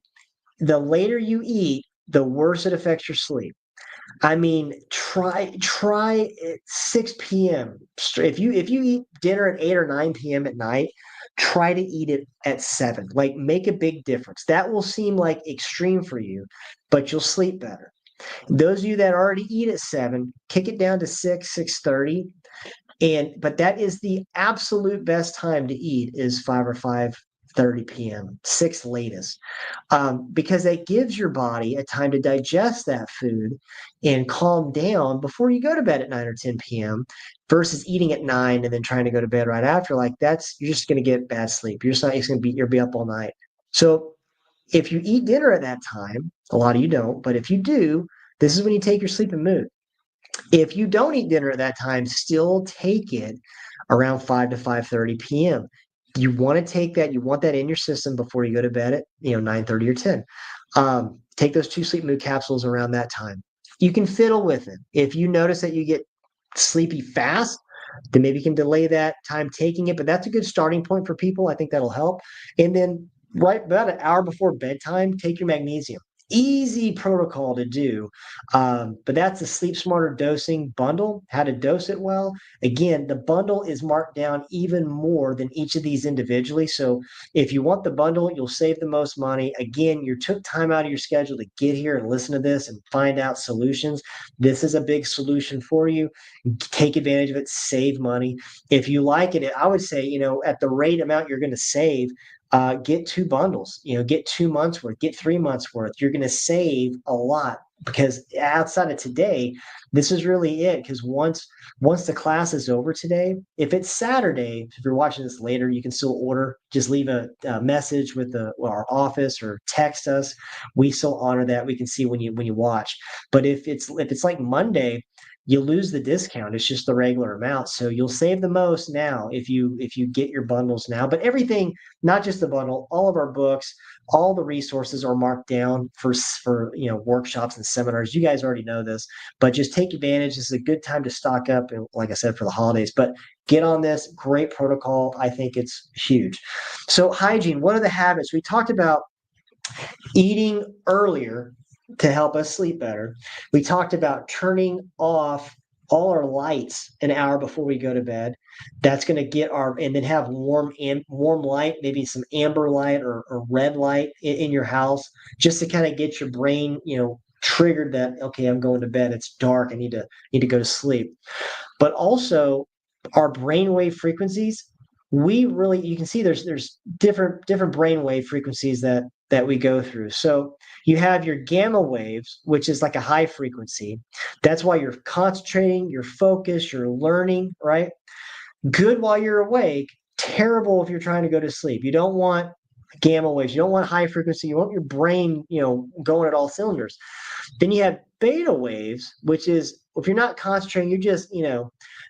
The later you eat, the worse it affects your sleep. I mean, try at 6 p.m. If you eat dinner at 8 or 9 p.m. at night, try to eat it at 7. Like make a big difference. That will seem like extreme for you, but you'll sleep better. Those of you that already eat at 7, kick it down to 6, 6:30. But that is the absolute best time to eat is 5 or 5:30 p.m., 6 latest. Because that gives your body a time to digest that food and calm down before you go to bed at 9 or 10 p.m. versus eating at 9 and then trying to go to bed right after. Like you're just going to get bad sleep. You're just not going to you'll be up all night. So if you eat dinner at that time, a lot of you don't, but if you do, this is when you take your sleep and mood. If you don't eat dinner at that time, still take it around 5 to 5:30 p.m. You want to take that, you want that in your system before you go to bed at 9:30 or 10. Take those 2 sleep mood capsules around that time. You can fiddle with it. If you notice that you get sleepy fast, then maybe you can delay that time taking it. But that's a good starting point for people. I think that'll help. And then right about an hour before bedtime, take your magnesium. Easy protocol to do. But that's the Sleep Smarter dosing bundle, how to dose it well. Again, the bundle is marked down even more than each of these individually. So if you want the bundle, you'll save the most money. Again, you took time out of your schedule to get here and listen to this and find out solutions. This is a big solution for you. Take advantage of it, save money. If you like it, I would say, at the rate amount you're going to save, get 2 bundles, get 2 months worth, get 3 months worth. You're going to save a lot because outside of today, this is really it. Because once the class is over today, if it's Saturday, if you're watching this later, you can still order. Just leave a message with our office or text us. We still honor that. We can see when you watch. But if it's like Monday, you lose the discount. It's just the regular amount. So you'll save the most now if you get your bundles now. But everything, not just the bundle, all of our books, all the resources are marked down for workshops and seminars. You guys already know this, but just take advantage. This is a good time to stock up, and like I said, for the holidays. But get on this. Great protocol. I think it's huge. So hygiene. What are the habits? We talked about eating earlier to help us sleep better. We talked about turning off all our lights an hour before we go to bed. That's going to get and then have warm light, maybe some amber light or red light in your house, just to kind of get your brain, triggered that, okay, I'm going to bed. It's dark. I need to go to sleep. But also our brainwave frequencies, you can see there's different brainwave frequencies that we go through. So you have your gamma waves, which is like a high frequency. That's why you're concentrating, you're focused, you're learning, right? Good while you're awake, terrible if you're trying to go to sleep. You don't want gamma waves. You don't want high frequency. You want your brain, going at all cylinders. Then you have beta waves, which is if you're not concentrating, you're just,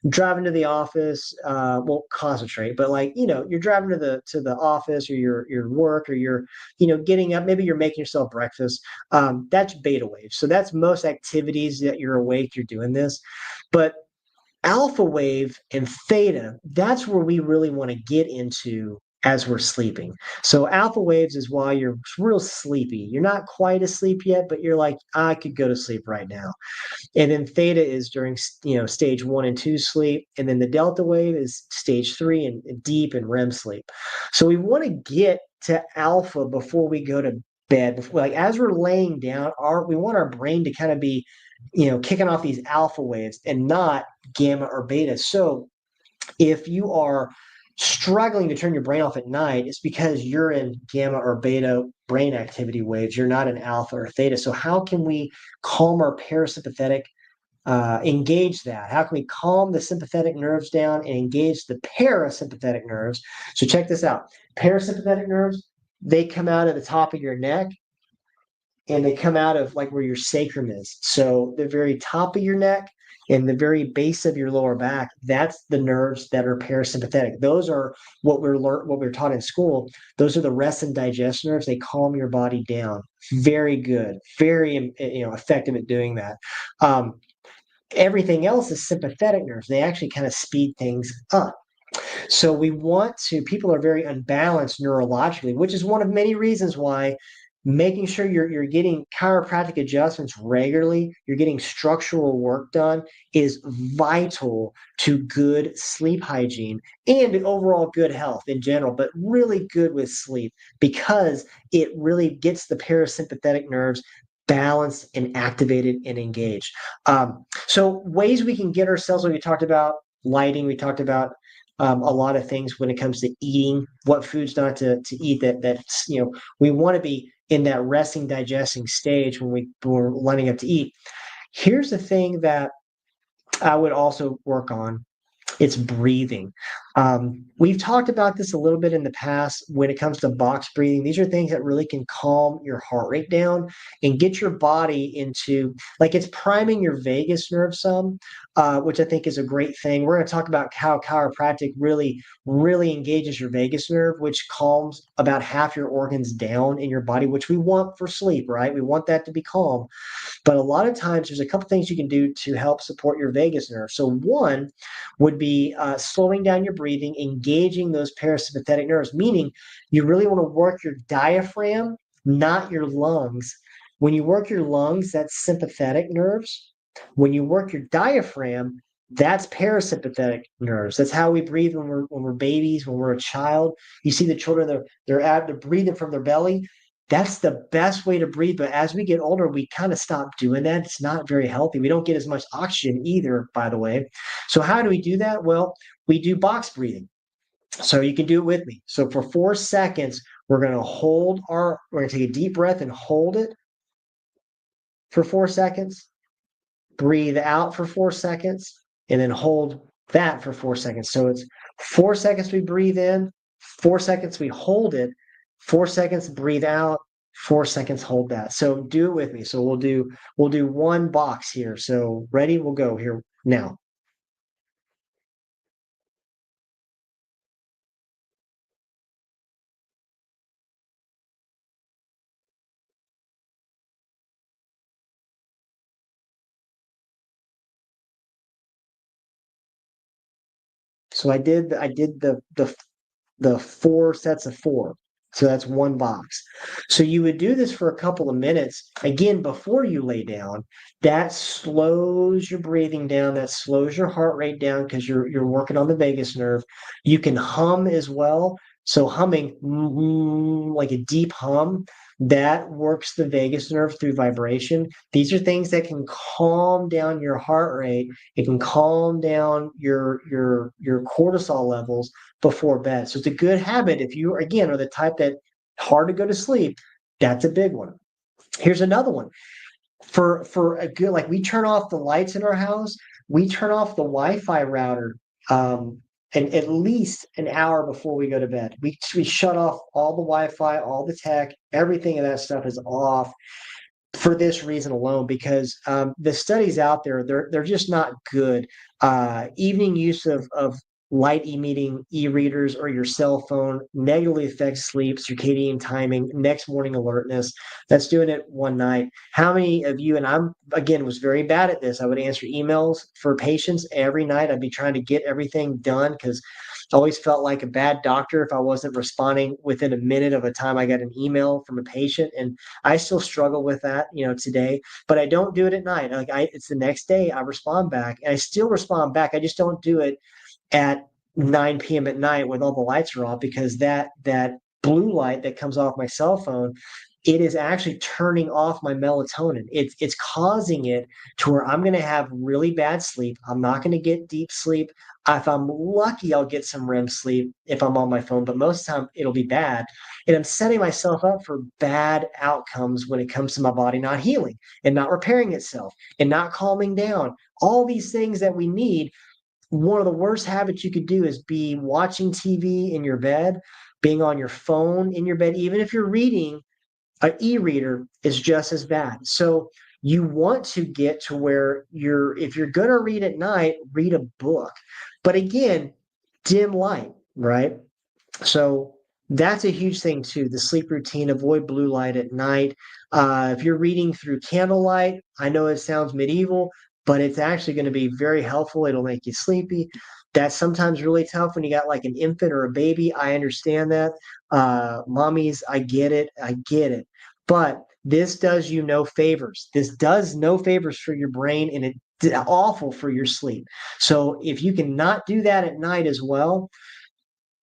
driving to the office, won't concentrate, but like, you're driving to the office or your work or you're, getting up, maybe you're making yourself breakfast. That's beta waves. So that's most activities that you're awake, you're doing this. But alpha wave and theta, that's where we really want to get into as we're sleeping. So alpha waves is while you're real sleepy. You're not quite asleep yet, but you're like, I could go to sleep right now. And then theta is during stage 1 and 2 sleep, and then the delta wave is stage 3 and deep and REM sleep. So we want to get to alpha before we go to bed. Before, like as we're laying down, we want our brain to kind of be, kicking off these alpha waves and not gamma or beta. So if you are struggling to turn your brain off at night, it's because you're in gamma or beta brain activity waves. You're not in alpha or theta. So how can we calm our parasympathetic, engage that? How can we calm the sympathetic nerves down and engage the parasympathetic nerves? So check this out. Parasympathetic nerves, they come out of the top of your neck and they come out of like where your sacrum is. So the very top of your neck and the very base of your lower back, that's the nerves that are parasympathetic. Those are what we're taught in school. Those are the rest and digest nerves. They calm your body down. Very good. Very effective at doing that. Everything else is sympathetic nerves. They actually kind of speed things up. So people are very unbalanced neurologically, which is one of many reasons why making sure you're getting chiropractic adjustments regularly, you're getting structural work done is vital to good sleep hygiene and overall good health in general, but really good with sleep because it really gets the parasympathetic nerves balanced and activated and engaged. So ways we can get ourselves, we talked about lighting, we talked about a lot of things when it comes to eating, what foods not to eat that's we want to be in that resting, digesting stage when we're lining up to eat. Here's the thing that I would also work on. It's breathing. We've talked about this a little bit in the past when it comes to box breathing. These are things that really can calm your heart rate down and get your body into, like, it's priming your vagus nerve some, which I think is a great thing. We're going to talk about how chiropractic really, really engages your vagus nerve, which calms about half your organs down in your body, which we want for sleep, right? We want that to be calm. But a lot of times, there's a couple things you can do to help support your vagus nerve. So one would be slowing down your breathing, engaging those parasympathetic nerves, meaning you really want to work your diaphragm, not your lungs. When you work your lungs, that's sympathetic nerves. When you work your diaphragm, that's parasympathetic nerves. That's how we breathe when we're babies, when we're a child. You see the children, they're breathing from their belly. That's the best way to breathe. But as we get older, we kind of stop doing that. It's not very healthy. We don't get as much oxygen either, by the way. So how do we do that? Well, we do box breathing. So you can do it with me. So for 4 seconds, we're going to take a deep breath and hold it for 4 seconds. Breathe out for 4 seconds and then hold that for 4 seconds. So it's 4 seconds we breathe in, 4 seconds we hold it, 4 seconds breathe out, 4 seconds hold that. So do it with me. So we'll do one box here. So ready? We'll go here now. So I did the 4 sets of 4. So that's one box. So you would do this for a couple of minutes. Again, before you lay down, that slows your breathing down, that slows your heart rate down because you're working on the vagus nerve. You can hum as well. So humming, like a deep hum, that works the vagus nerve through vibration. These are things that can calm down your heart rate. It can calm down your cortisol levels before bed. So it's a good habit if you, again, are the type that hard to go to sleep. That's a big one. Here's another one. For a good, like, we turn off the lights in our house, we turn off the Wi-Fi router and at least an hour before we go to bed. We shut off all the Wi-Fi, all the tech, everything of that stuff is off for this reason alone, because the studies out there, they're just not good. Evening use of light emitting e-readers or your cell phone negatively affects sleep, circadian timing, next morning alertness. That's doing it one night. How many of you, and I'm again was very bad at this, I would answer emails for patients every night. I'd be trying to get everything done because I always felt like a bad doctor if I wasn't responding within a minute of a time I got an email from a patient. And I still struggle with that, today, but I don't do it at night. It's the next day I respond back and I still respond back. I just don't do it at 9 p.m. at night when all the lights are off, because that blue light that comes off my cell phone, it is actually turning off my melatonin. It's causing it to where I'm going to have really bad sleep. I'm not going to get deep sleep. If I'm lucky, I'll get some REM sleep if I'm on my phone, but most of the time it'll be bad. And I'm setting myself up for bad outcomes when it comes to my body not healing and not repairing itself and not calming down. All these things that we need. One of the worst habits you could do is be watching TV in your bed, being on your phone in your bed. Even if you're reading, an e-reader is just as bad. So you want to get to where if you're going to read at night, read a book. But again, dim light, right? So that's a huge thing too. The sleep routine, avoid blue light at night. If you're reading through candlelight, I know it sounds medieval, but it's actually going to be very helpful. It'll make you sleepy. That's sometimes really tough when you got like an infant or a baby. I understand that. Mommies, I get it. I get it. But this does you no favors. This does no favors for your brain, and it's awful for your sleep. So if you can not do that at night as well,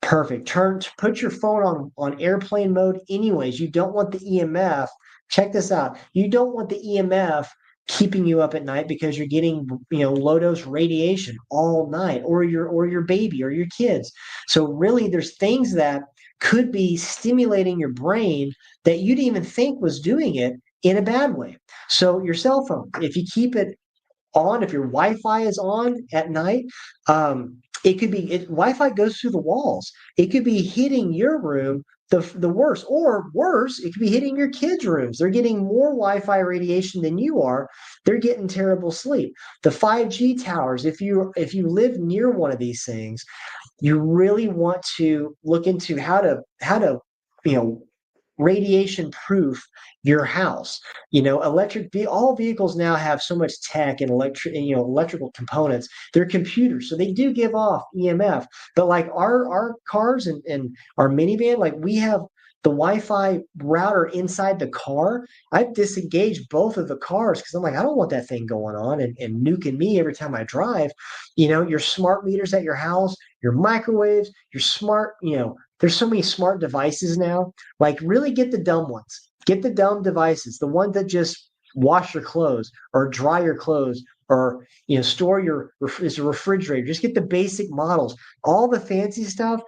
perfect. Put your phone on airplane mode anyways. You don't want the EMF. Check this out. You don't want the EMF keeping you up at night because you're getting, low dose radiation all night, or your baby or your kids. So really there's things that could be stimulating your brain that you didn't even think was doing it in a bad way. So your cell phone, if you keep it on, if your Wi-Fi is on at night, it could be Wi-Fi goes through the walls. It could be hitting your room the worst, or worse, it could be hitting your kids' rooms. They're getting more Wi-Fi radiation than you are. They're getting terrible sleep. The 5G towers, if you live near one of these things, you really want to look into how to you know radiation proof your house. All vehicles now have so much tech and electrical components. They're computers, so they do give off EMF. But like our cars and our minivan, like we have the Wi-Fi router inside the car. I've disengaged both of the cars because I'm like, I don't want that thing going on and nuking me every time I drive. Your smart meters at your house, your microwaves, your smart, there's so many smart devices now. Like, really get the dumb ones. Get the dumb devices, the ones that just wash your clothes or dry your clothes, or store is a refrigerator. Just get the basic models. All the fancy stuff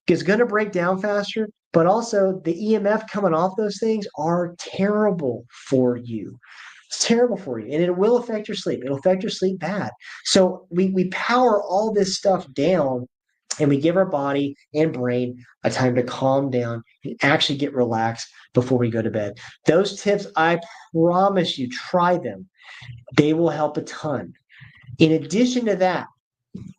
is going to break down faster, but also the EMF coming off those things are terrible for you. It's terrible for you, and it will affect your sleep. It'll affect your sleep bad. So we power all this stuff down, and we give our body and brain a time to calm down and actually get relaxed before we go to bed. Those tips, I promise you, try them. They will help a ton. In addition to that,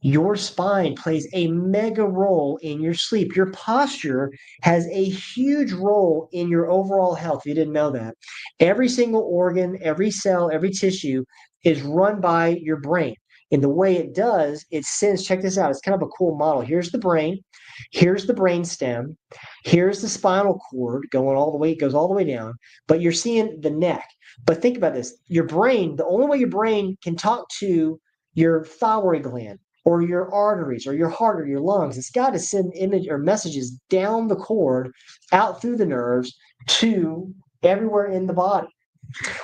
your spine plays a mega role in your sleep. Your posture has a huge role in your overall health. You didn't know that. Every single organ, every cell, every tissue is run by your brain. And the way it does, it sends, check this out, it's kind of a cool model. Here's the brain, here's the brain stem, here's the spinal cord going all the way, it goes all the way down, but you're seeing the neck. But think about this, your brain, the only way your brain can talk to your thyroid gland or your arteries or your heart or your lungs, it's got to send image or messages down the cord, out through the nerves to everywhere in the body.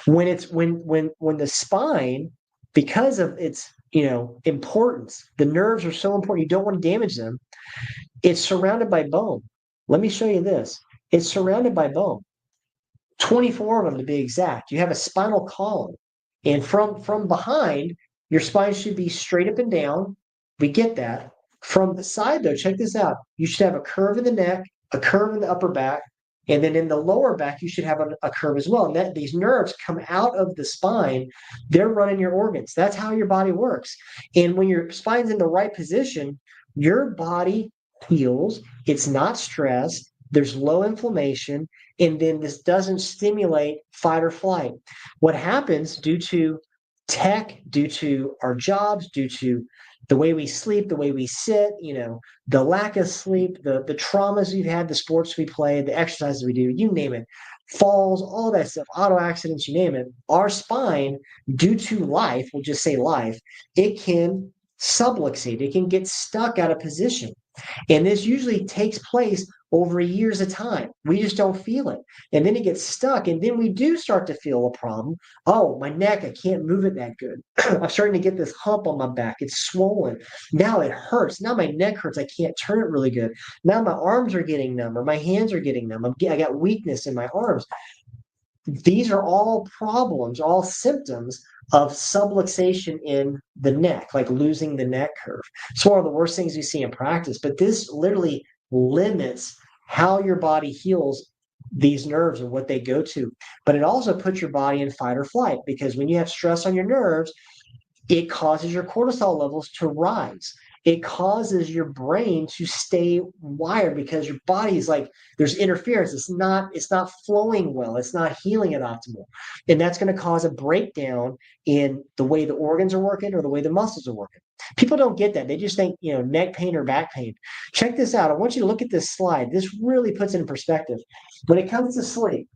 When the spine, because of its importance, the nerves are so important, you don't want to damage them. It's surrounded by bone. Let me show you this. It's surrounded by bone. 24 of them to be exact. You have a spinal column, and from behind, your spine should be straight up and down. We get that. From the side, though, check this out. You should have a curve in the neck, a curve in the upper back, and then in the lower back, you should have a curve as well. And these nerves come out of the spine. They're running your organs. That's how your body works. And when your spine's in the right position, your body heals, it's not stressed, there's low inflammation, and then this doesn't stimulate fight or flight. What happens due to tech, due to our jobs, due to the way we sleep, the way we sit, the lack of sleep, the traumas we've had, the sports we play, the exercises we do, you name it, falls, all that stuff, auto accidents, you name it, our spine, due to life, we'll just say life, it can subluxate, it can get stuck out of position. And this usually takes place over years of time. We just don't feel it. And then it gets stuck. And then we do start to feel a problem. Oh, my neck, I can't move it that good. I'm starting to get this hump on my back. It's swollen. Now it hurts. Now my neck hurts. I can't turn it really good. Now my arms are getting numb or my hands are getting numb. I got weakness in my arms. These are all problems, all symptoms of subluxation in the neck, like losing the neck curve. It's one of the worst things you see in practice, but this literally limits how your body heals these nerves and what they go to. But it also puts your body in fight or flight because when you have stress on your nerves, it causes your cortisol levels to rise. It causes your brain to stay wired because your body is like there's interference. It's not flowing well. It's not healing at optimal. And that's going to cause a breakdown in the way the organs are working or the way the muscles are working. People don't get that. They just think, neck pain or back pain. Check this out. I want you to look at this slide. This really puts it in perspective. When it comes to sleep,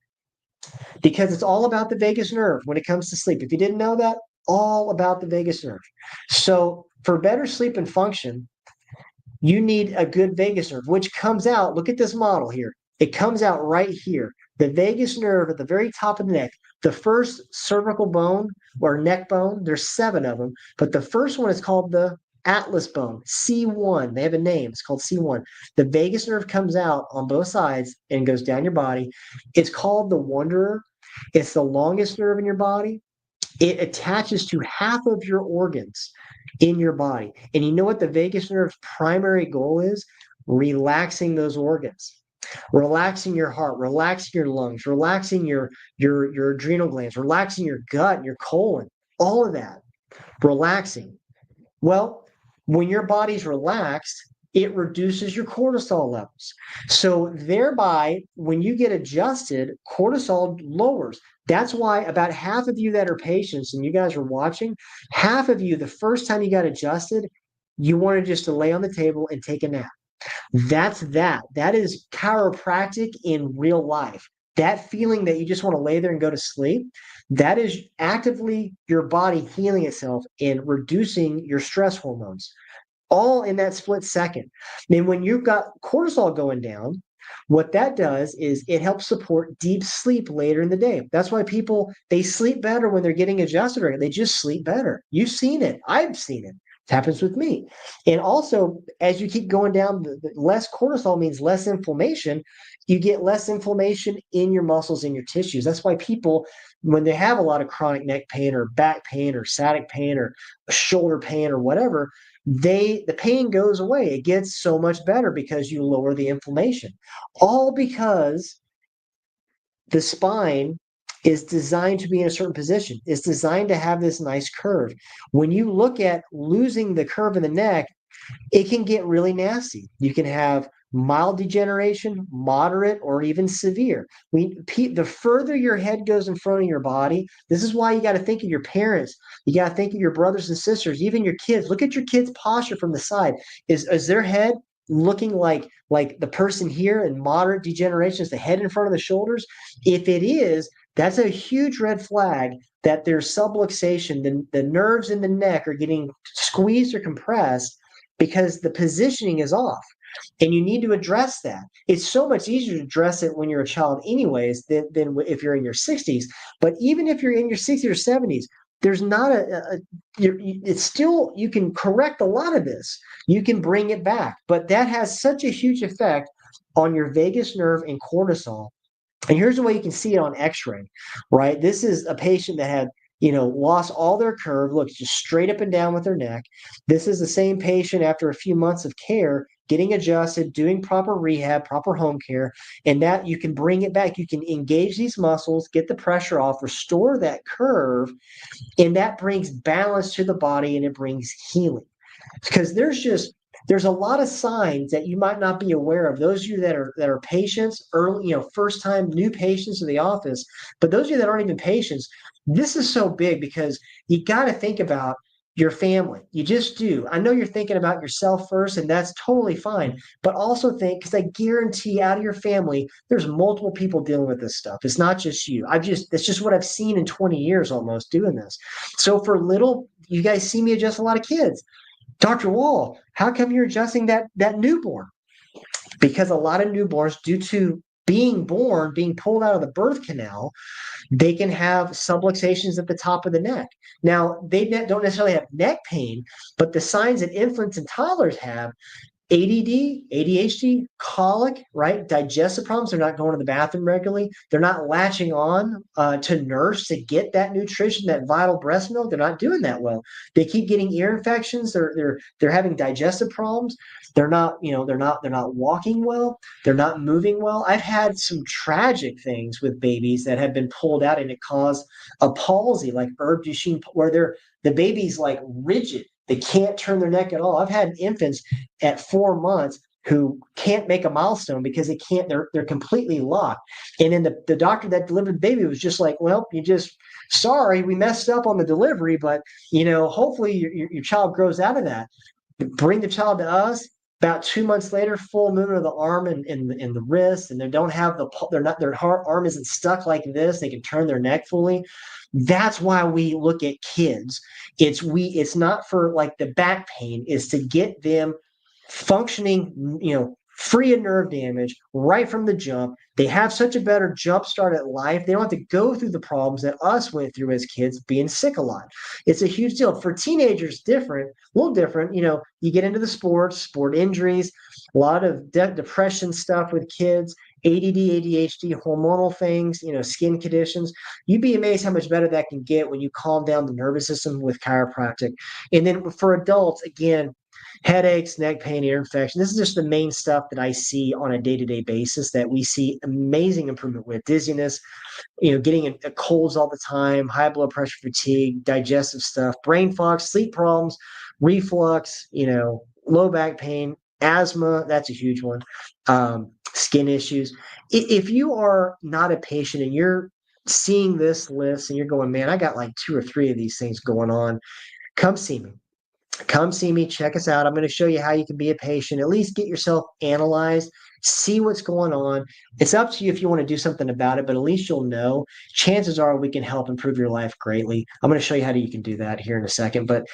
because it's all about the vagus nerve when it comes to sleep. If you didn't know that, all about the vagus nerve. So for better sleep and function, you need a good vagus nerve, which comes out. Look at this model here. It comes out right here. The vagus nerve at the very top of the neck, the first cervical bone or neck bone, there's 7 of them, but the first one is called the atlas bone, C1. They have a name. It's called C1. The vagus nerve comes out on both sides and goes down your body. It's called the wanderer. It's the longest nerve in your body. It attaches to half of your organs in your body. And you know what the vagus nerve's primary goal is? Relaxing those organs, relaxing your heart, relaxing your lungs, relaxing your adrenal glands, relaxing your gut, your colon, all of that, relaxing. Well, when your body's relaxed, it reduces your cortisol levels. So thereby, when you get adjusted, cortisol lowers. That's why about half of you that are patients and you guys are watching, half of you, the first time you got adjusted, you wanted just to lay on the table and take a nap. That's that. That is chiropractic in real life. That feeling that you just want to lay there and go to sleep, that is actively your body healing itself and reducing your stress hormones, all in that split second. And when you've got cortisol going down, what that does is it helps support deep sleep later in the day. That's why people, they sleep better when they're getting adjusted, or they just sleep better. You've seen it. I've seen it. It happens with me. And also, as you keep going down, the less cortisol means less inflammation. You get less inflammation in your muscles and your tissues. That's why people, when they have a lot of chronic neck pain or back pain or sciatic pain or shoulder pain or whatever, the pain goes away. It gets so much better because you lower the inflammation. All because the spine is designed to be in a certain position. It's designed to have this nice curve. When you look at losing the curve in the neck, it can get really nasty. You can have mild degeneration, moderate, or even severe. The further your head goes in front of your body, this is why you got to think of your parents. You got to think of your brothers and sisters, even your kids. Look at your kids' posture from the side. Is their head looking like the person here in moderate degeneration? Is the head in front of the shoulders? If it is, that's a huge red flag that there's subluxation. The nerves in the neck are getting squeezed or compressed because the positioning is off. And you need to address that. It's so much easier to address it when you're a child, anyways, than if you're in your 60s. But even if you're in your 60s or 70s, there's not it's still, you can correct a lot of this. You can bring it back. But that has such a huge effect on your vagus nerve and cortisol. And here's the way you can see it on x-ray, right? This is a patient that had lost all their curve, looks just straight up and down with their neck. This is the same patient after a few months of care, getting adjusted, doing proper rehab, proper home care, and that you can bring it back. You can engage these muscles, get the pressure off, restore that curve, and that brings balance to the body and it brings healing. Because there's just there's a lot of signs that you might not be aware of. Those of you that are patients, early, first time new patients to the office, but those of you that aren't even patients, this is so big because you got to think about your family. You just do. I know you're thinking about yourself first, and that's totally fine. But also think, because I guarantee out of your family, there's multiple people dealing with this stuff. It's not just you. That's just what I've seen in 20 years almost doing this. So for little, you guys see me adjust a lot of kids. Dr. Wall, how come you're adjusting that newborn? Because a lot of newborns, due to being born, being pulled out of the birth canal, they can have subluxations at the top of the neck. Now, they don't necessarily have neck pain, but the signs that infants and toddlers have ADD, ADHD, colic, right? Digestive problems. They're not going to the bathroom regularly. They're not latching on to nurse to get that nutrition, that vital breast milk. They're not doing that well. They keep getting ear infections. They're having digestive problems. They're not walking well. They're not moving well. I've had some tragic things with babies that have been pulled out and it caused a palsy, like Herb Duchenne, where the baby's like rigid. They can't turn their neck at all. I've had infants at 4 months who can't make a milestone because they can't, they're completely locked. And then the doctor that delivered the baby was just like, well, sorry, we messed up on the delivery, but hopefully your child grows out of that. Bring the child to us. About 2 months later, full movement of the arm and the wrist, and they don't have their arm isn't stuck like this. They can turn their neck fully. That's why we look at kids. It's not for like the back pain, is to get them functioning, free of nerve damage right from the jump. They have such a better jump start at life. They don't have to go through the problems that us went through as kids being sick a lot. It's a huge deal. For teenagers, different, a little different. You get into the sport injuries, a lot of depression stuff with kids, ADD, ADHD, hormonal things, skin conditions. You'd be amazed how much better that can get when you calm down the nervous system with chiropractic. And then for adults, again, headaches, neck pain, ear infection. This is just the main stuff that I see on a day-to-day basis that we see amazing improvement with. Dizziness, getting a colds all the time, high blood pressure, fatigue, digestive stuff, brain fog, sleep problems, reflux, low back pain, asthma. That's a huge one. Skin issues. If you are not a patient and you're seeing this list and you're going, man, I got like 2 or 3 of these things going on, come see me. Come see me, check us out. I'm going to show you how you can be a patient, at least get yourself analyzed, see what's going on. It's up to you if you want to do something about it, but at least you'll know. Chances are we can help improve your life greatly. I'm going to show you how you can do that here in a second, but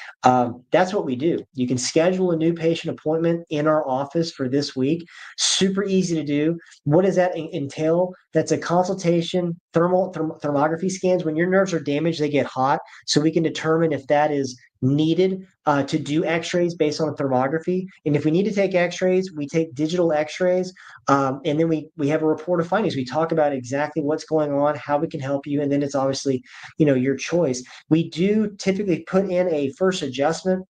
that's what we do. You can schedule a new patient appointment in our office for this week. Super easy to do. What does that entail? That's a consultation, thermography scans. When your nerves are damaged, they get hot, so we can determine if that is needed to do x-rays based on thermography. And if we need to take x-rays, we take digital x-rays, and then we have a report of findings. We talk about exactly what's going on, how we can help you, and then it's obviously your choice. We do typically put in a first adjustment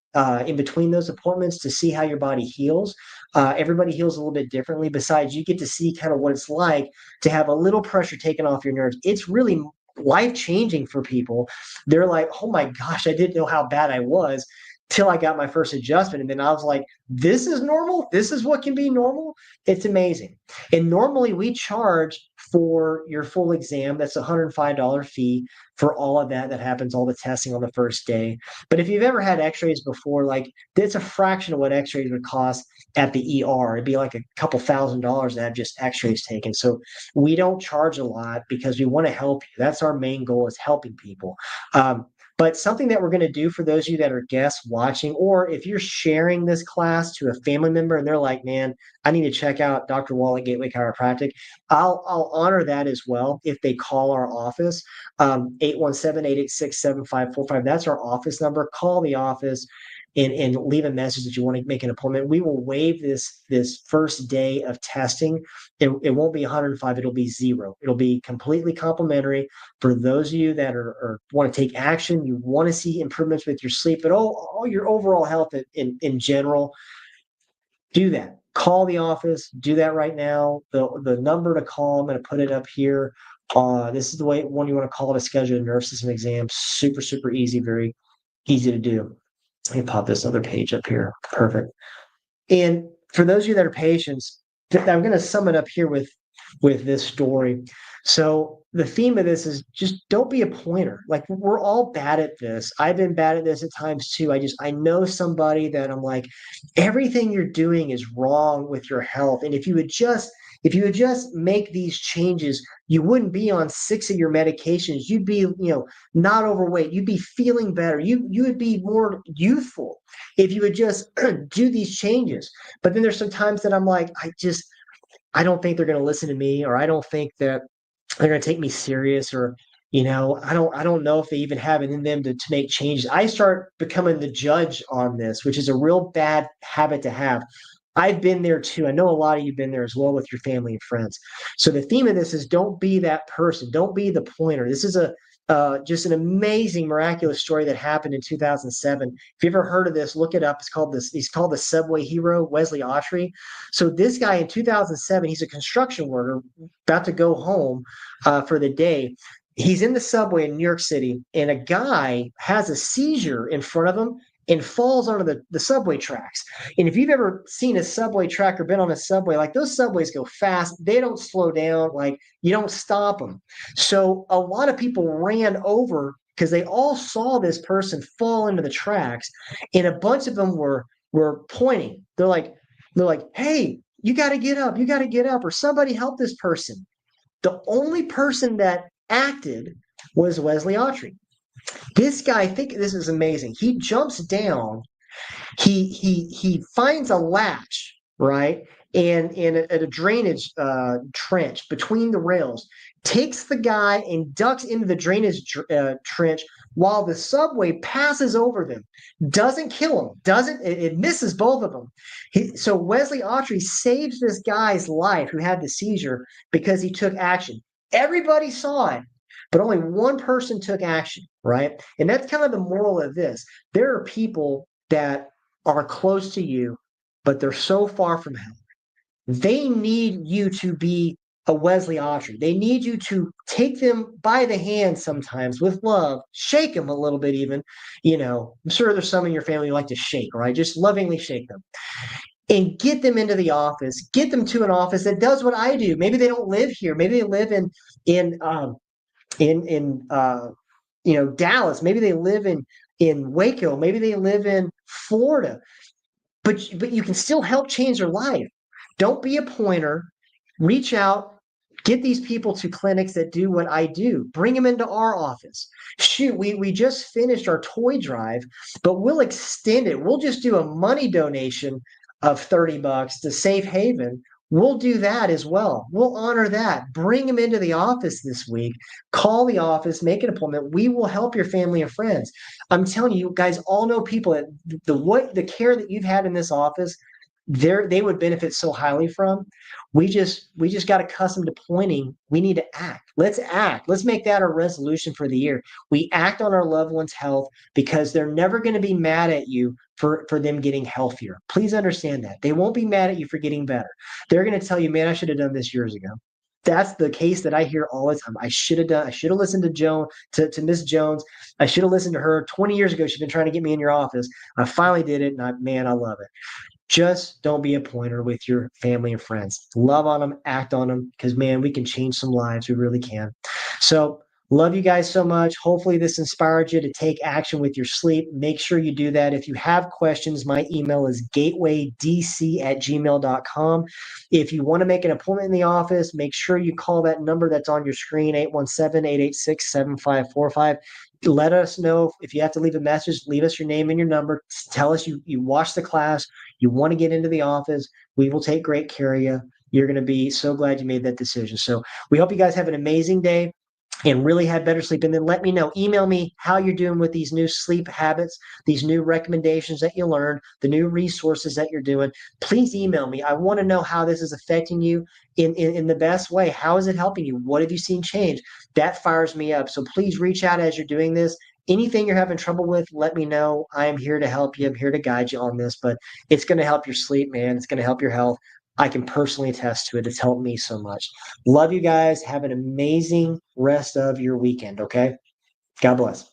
in between those appointments to see how your body heals. Everybody heals a little bit differently. Besides, you get to see kind of what it's like to have a little pressure taken off your nerves. It's really life-changing for people. They're like, oh my gosh, I didn't know how bad I was till I got my first adjustment. And then I was like, this is normal. This is what can be normal. It's amazing. And normally we charge for your full exam. That's a $105 fee for all of that happens, all the testing on the first day. But if you've ever had x-rays before, like it's a fraction of what x-rays would cost at the ER. It'd be like a couple $1,000 to have just x-rays taken. So we don't charge a lot because we want to help you. That's our main goal, is helping people. But something that we're going to do for those of you that are guests watching, or if you're sharing this class to a family member and they're like, man, I need to check out Dr. Wall at Gateway Chiropractic, I'll honor that as well if they call our office, 817-886-7545. That's our office number. Call the office and leave a message that you want to make an appointment. We will waive this first day of testing. It won't be 105, it'll be 0. It'll be completely complimentary for those of you that are want to take action. You want to see improvements with your sleep, but all your overall health in general. Do that. Call the office. Do that right now. The number to call, I'm going to put it up here. This is the one you want to call to schedule a nerve system exam. Super, super easy, very easy to do. Let me pop this other page up here. Perfect. And for those of you that are patients, I'm going to sum it up here with this story. So the theme of this is just don't be a pointer. Like we're all bad at this. I've been bad at this at times too. I know somebody that I'm like, everything you're doing is wrong with your health. And if you would just make these changes, you wouldn't be on 6 of your medications. You'd be, not overweight. You'd be feeling better. You would be more youthful if you would just do these changes. But then there's some times that I'm like, I don't think they're going to listen to me, or I don't think that they're going to take me serious, or I don't know if they even have it in them to make changes. I start becoming the judge on this, which is a real bad habit to have. I've been there too. I know a lot of you've been there as well with your family and friends. So the theme of this is don't be that person. Don't be the pointer. This is a just an amazing, miraculous story that happened in 2007. If you ever heard of this, look it up. He's called the Subway Hero, Wesley Autry. So this guy in 2007, he's a construction worker about to go home for the day. He's in the subway in New York City, and a guy has a seizure in front of him and falls onto the subway tracks. And if you've ever seen a subway track or been on a subway, like those subways go fast, they don't slow down, like you don't stop them. So a lot of people ran over because they all saw this person fall into the tracks, and a bunch of them were pointing. They're like, hey, you got to get up, you got to get up, or somebody help this person. The only person that acted was Wesley Autry. This guy, I think this is amazing. He jumps down, he finds a latch, right? And at a drainage trench between the rails, takes the guy and ducks into the drainage trench while the subway passes over them. Doesn't kill him. It misses both of them. So Wesley Autry saves this guy's life who had the seizure because he took action. Everybody saw it, but only one person took action, right? And that's kind of the moral of this. There are people that are close to you, but they're so far from help. They need you to be a Wesley Autry. They need you to take them by the hand sometimes with love, shake them a little bit even. I'm sure there's some in your family you like to shake, right? Just lovingly shake them and get them into the office. Get them to an office that does what I do. Maybe they don't live here. Maybe they live in Dallas. Maybe they live in Waco. Maybe they live in Florida. But you can still help change their life. Don't be a pointer. Reach out. Get these people to clinics that do what I do. Bring them into our office. Shoot, we just finished our toy drive, but we'll extend it. We'll just do a money donation of $30 to Safe Haven. We'll do that as well. We'll honor that. Bring them into the office this week. Call the office, make an appointment. We will help your family and friends. I'm telling you, you guys all know people that the care that you've had in this office, they would benefit so highly from. We just got accustomed to pointing. We need to act. Let's act. Let's make that our resolution for the year. We act on our loved ones' health because they're never going to be mad at you for them getting healthier. Please understand that. They won't be mad at you for getting better. They're going to tell you, man, I should have done this years ago. That's the case that I hear all the time. I should have listened to Miss Jones. I should have listened to her 20 years ago. She's been trying to get me in your office. I finally did it, and I love it. Just don't be a pointer with your family and friends. Love on them, act on them, because man, we can change some lives. We really can. So love you guys so much. Hopefully this inspired you to take action with your sleep. Make sure you do that. If you have questions, my email is gatewaydc@gmail.com. If you want to make an appointment in the office, make sure you call that number that's on your screen, 817-886-7545. Let us know if you have to leave a message. Leave us your name and your number. Tell us you watched the class. You want to get into the office. We will take great care of you. You're going to be so glad you made that decision. So we hope you guys have an amazing day and really have better sleep. And then let me know, email me how you're doing with these new sleep habits, these new recommendations that you learned, the new resources that you're doing. Please email me. I want to know how this is affecting you in the best way. How is it helping you? What have you seen change? That fires me up. So please reach out as you're doing this. Anything you're having trouble with, let me know. I am here to help you. I'm here to guide you on this, but it's going to help your sleep, man. It's going to help your health. I can personally attest to it. It's helped me so much. Love you guys. Have an amazing rest of your weekend, okay? God bless.